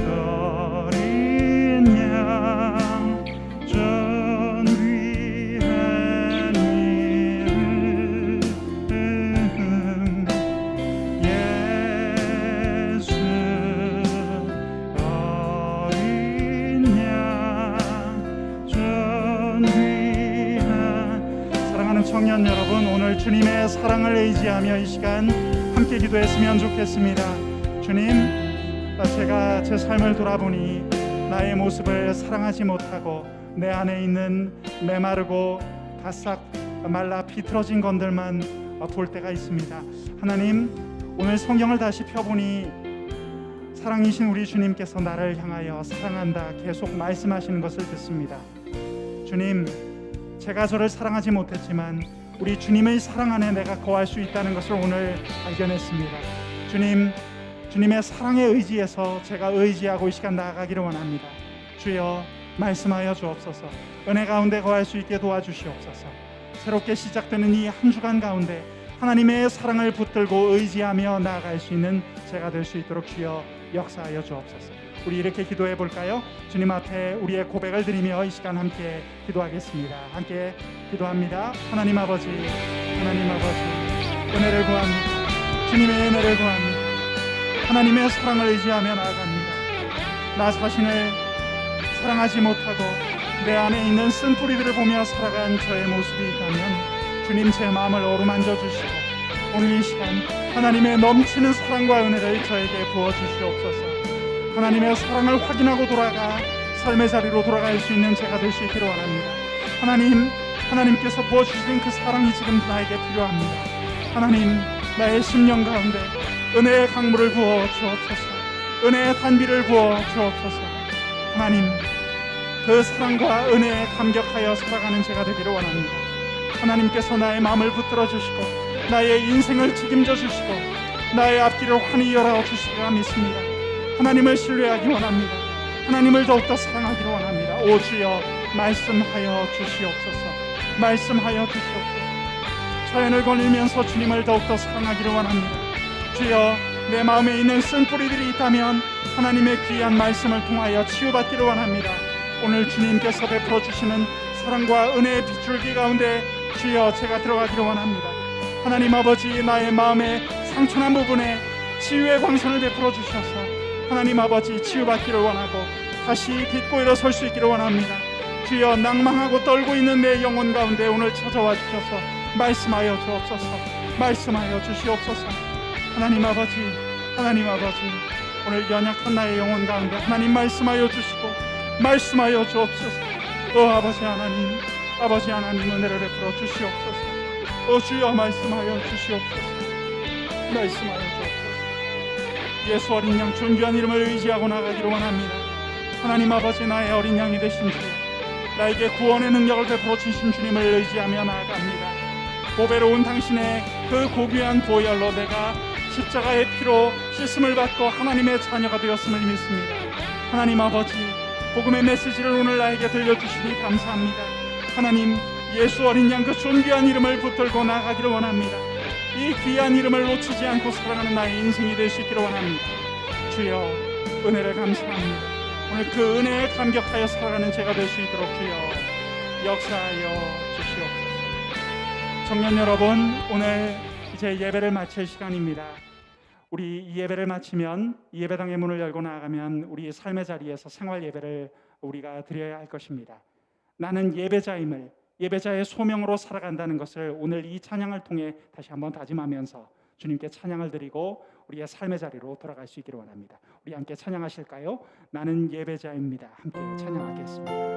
D: 어린 양 존귀한 이름 예수 어린 양 존귀한 사랑하는 청년 여러분 오늘 주님의 사랑을 의지하며 이 시간 함께 기도했으면 좋겠습니다. 주님 제가 제 삶을 돌아보니 나의 모습을 사랑하지 못하고 내 안에 있는 메마르고 바싹 말라 비틀어진 것들만 볼 때가 있습니다. 하나님 오늘 성경을 다시 펴보니 사랑이신 우리 주님께서 나를 향하여 사랑한다 계속 말씀하시는 것을 듣습니다. 주님 제가 저를 사랑하지 못했지만 우리 주님의 사랑 안에 내가 거할 수 있다는 것을 오늘 발견했습니다. 주님 주님의 사랑에 의지해서 제가 의지하고 이 시간 나아가기를 원합니다. 주여 말씀하여 주옵소서. 은혜 가운데 거할 수 있게 도와주시옵소서. 새롭게 시작되는 이 한 주간 가운데 하나님의 사랑을 붙들고 의지하며 나아갈 수 있는 제가 될 수 있도록 주여 역사하여 주옵소서. 우리 이렇게 기도해 볼까요? 주님 앞에 우리의 고백을 드리며 이 시간 함께 기도하겠습니다. 함께 기도합니다. 하나님 아버지 은혜를 구합니다. 주님의 은혜를 구합니다. 하나님의 사랑을 의지하며 나아갑니다. 나 자신을 사랑하지 못하고 내 안에 있는 쓴뿌리들을 보며 살아간 저의 모습이 있다면 주님 제 마음을 어루만져 주시고 오늘 이 시간 하나님의 넘치는 사랑과 은혜를 저에게 부어주시옵소서. 하나님의 사랑을 확인하고 돌아가 삶의 자리로 돌아갈 수 있는 제가 될 수 있기를 원합니다. 하나님께서 부어주신 그 사랑이 지금 나에게 필요합니다. 하나님 나의 심령 가운데 은혜의 강물을 부어 주옵소서. 은혜의 단비를 부어 주옵소서. 하나님 그 사랑과 은혜에 감격하여 살아가는 제가 되기를 원합니다. 하나님께서 나의 마음을 붙들어 주시고 나의 인생을 책임져 주시고 나의 앞길을 환히 열어주시리라 믿습니다. 하나님을 신뢰하기 원합니다. 하나님을 더욱더 사랑하기를 원합니다. 오 주여, 말씀하여 주시옵소서. 말씀하여 주시옵소서. 자연을 거닐면서 주님을 더욱더 사랑하기를 원합니다. 주여, 내 마음에 있는 쓴뿌리들이 있다면 하나님의 귀한 말씀을 통하여 치유받기를 원합니다. 오늘 주님께서 베풀어 주시는 사랑과 은혜의 빗줄기 가운데 주여, 제가 들어가기를 원합니다. 하나님 아버지, 나의 마음에 상처난 부분에 치유의 광선을 베풀어 주셔서 하나님 아버지, 치유받기를 원하고 다시 딛고 일어설 수 있기를 원합니다. 주여, 낭망하고 떨고 있는 내 영혼 가운데 오늘 찾아와 주셔서 말씀하여 주옵소서. 말씀하여 주시옵소서. 하나님 아버지, 하나님 아버지, 오늘 연약한 나의 영혼 가운데 하나님 말씀하여 주시고 말씀하여 주옵소서. 아버지 하나님, 아버지 하나님, 은혜를 베풀어 주시옵소서. 주여, 말씀하여 주시옵소서. 말씀하여 주옵소서. 예수 어린 양 존귀한 이름을 의지하고 나가기를 원합니다. 하나님 아버지, 나의 어린 양이 되신 주님, 나에게 구원의 능력을 베풀어 주신 주님을 의지하며 나아갑니다. 보배로운 당신의 그 고귀한 보혈로 내가 십자가의 피로 씻음을 받고 하나님의 자녀가 되었음을 믿습니다. 하나님 아버지, 복음의 메시지를 오늘 나에게 들려주시니 감사합니다. 하나님, 예수 어린 양 그 존귀한 이름을 붙들고 나가기를 원합니다. 이 귀한 이름을 놓치지 않고 살아가는 나의 인생이 될 수 있기를 원합니다. 주여, 은혜를 감사합니다. 오늘 그 은혜에 감격하여 살아가는 제가 될 수 있도록 주여 역사하여 주시옵소서. 청년 여러분, 오늘 이제 예배를 마칠 시간입니다. 우리 이 예배를 마치면 이 예배당의 문을 열고 나아가면 우리 삶의 자리에서 생활 예배를 우리가 드려야 할 것입니다. 나는 예배자임을, 예배자의 소명으로 살아간다는 것을 오늘 이 찬양을 통해 다시 한번 다짐하면서 주님께 찬양을 드리고 우리의 삶의 자리로 돌아갈 수 있기를 원합니다. 우리 함께 찬양하실까요? 나는 예배자입니다. 함께 찬양하겠습니다.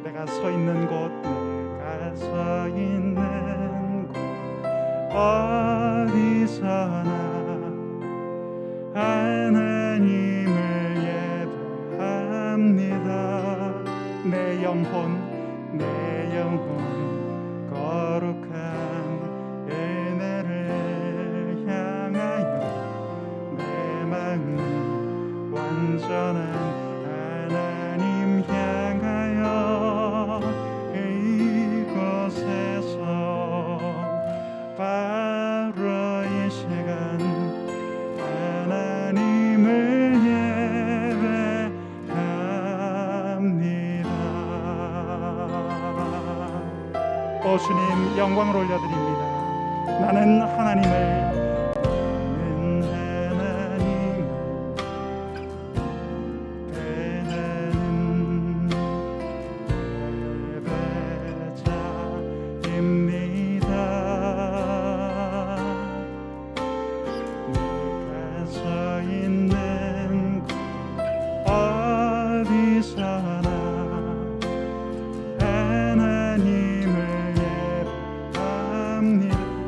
D: 내가 서 있는 곳 어디서나 하나님을 예배합니다. 내 영혼 거룩한 은혜를 향하여 내 마음 완전한 하나님 향하여 이곳에서 바로 이 시간 하나님을 예배합니다. 오 주님, 영광을 올려드립니다. 나는 하나님을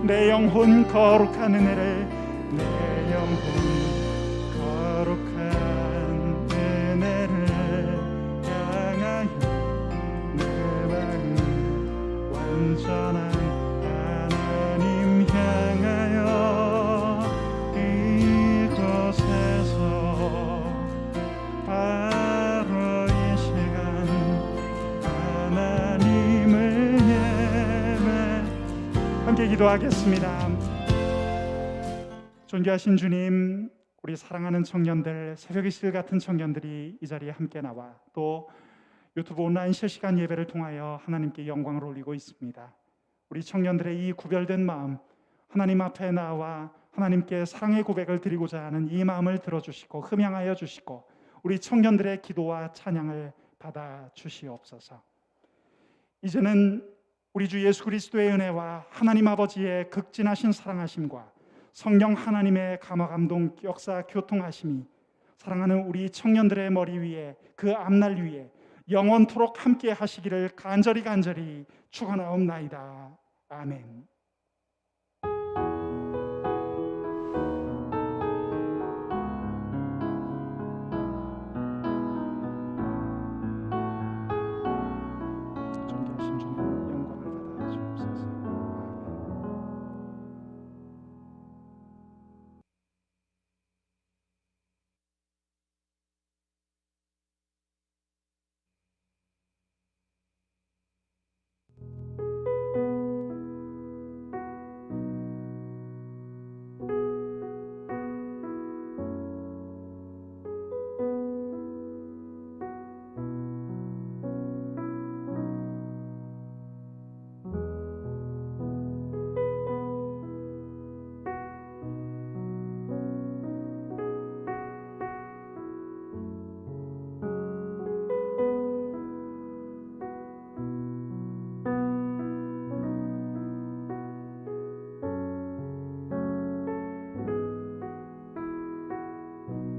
D: 내 영혼 거룩한 은혜를 내 영혼 거룩한 은혜를 향하여 내 마음 완전한 하나님 향하여 이곳에서 바로 이 시간 하나님을 함께 기도하겠습니다. 존귀하신 주님, 우리 사랑하는 청년들, 새벽 이슬 같은 청년들이 이 자리에 함께 나와 또 유튜브 온라인 실시간 예배를 통하여 하나님께 영광을 올리고 있습니다. 우리 청년들의 이 구별된 마음, 하나님 앞에 나와 하나님께 사랑의 고백을 드리고자 하는 이 마음을 들어주시고 흠양하여 주시고 우리 청년들의 기도와 찬양을 받아 주시옵소서. 이제는 우리 주 예수 그리스도의 은혜와 하나님 아버지의 극진하신 사랑하심과 성령 하나님의 감화 감동 역사 교통하심이 사랑하는 우리 청년들의 머리 위에 그 앞날 위에 영원토록 함께 하시기를 간절히 축원하옵나이다. 아멘.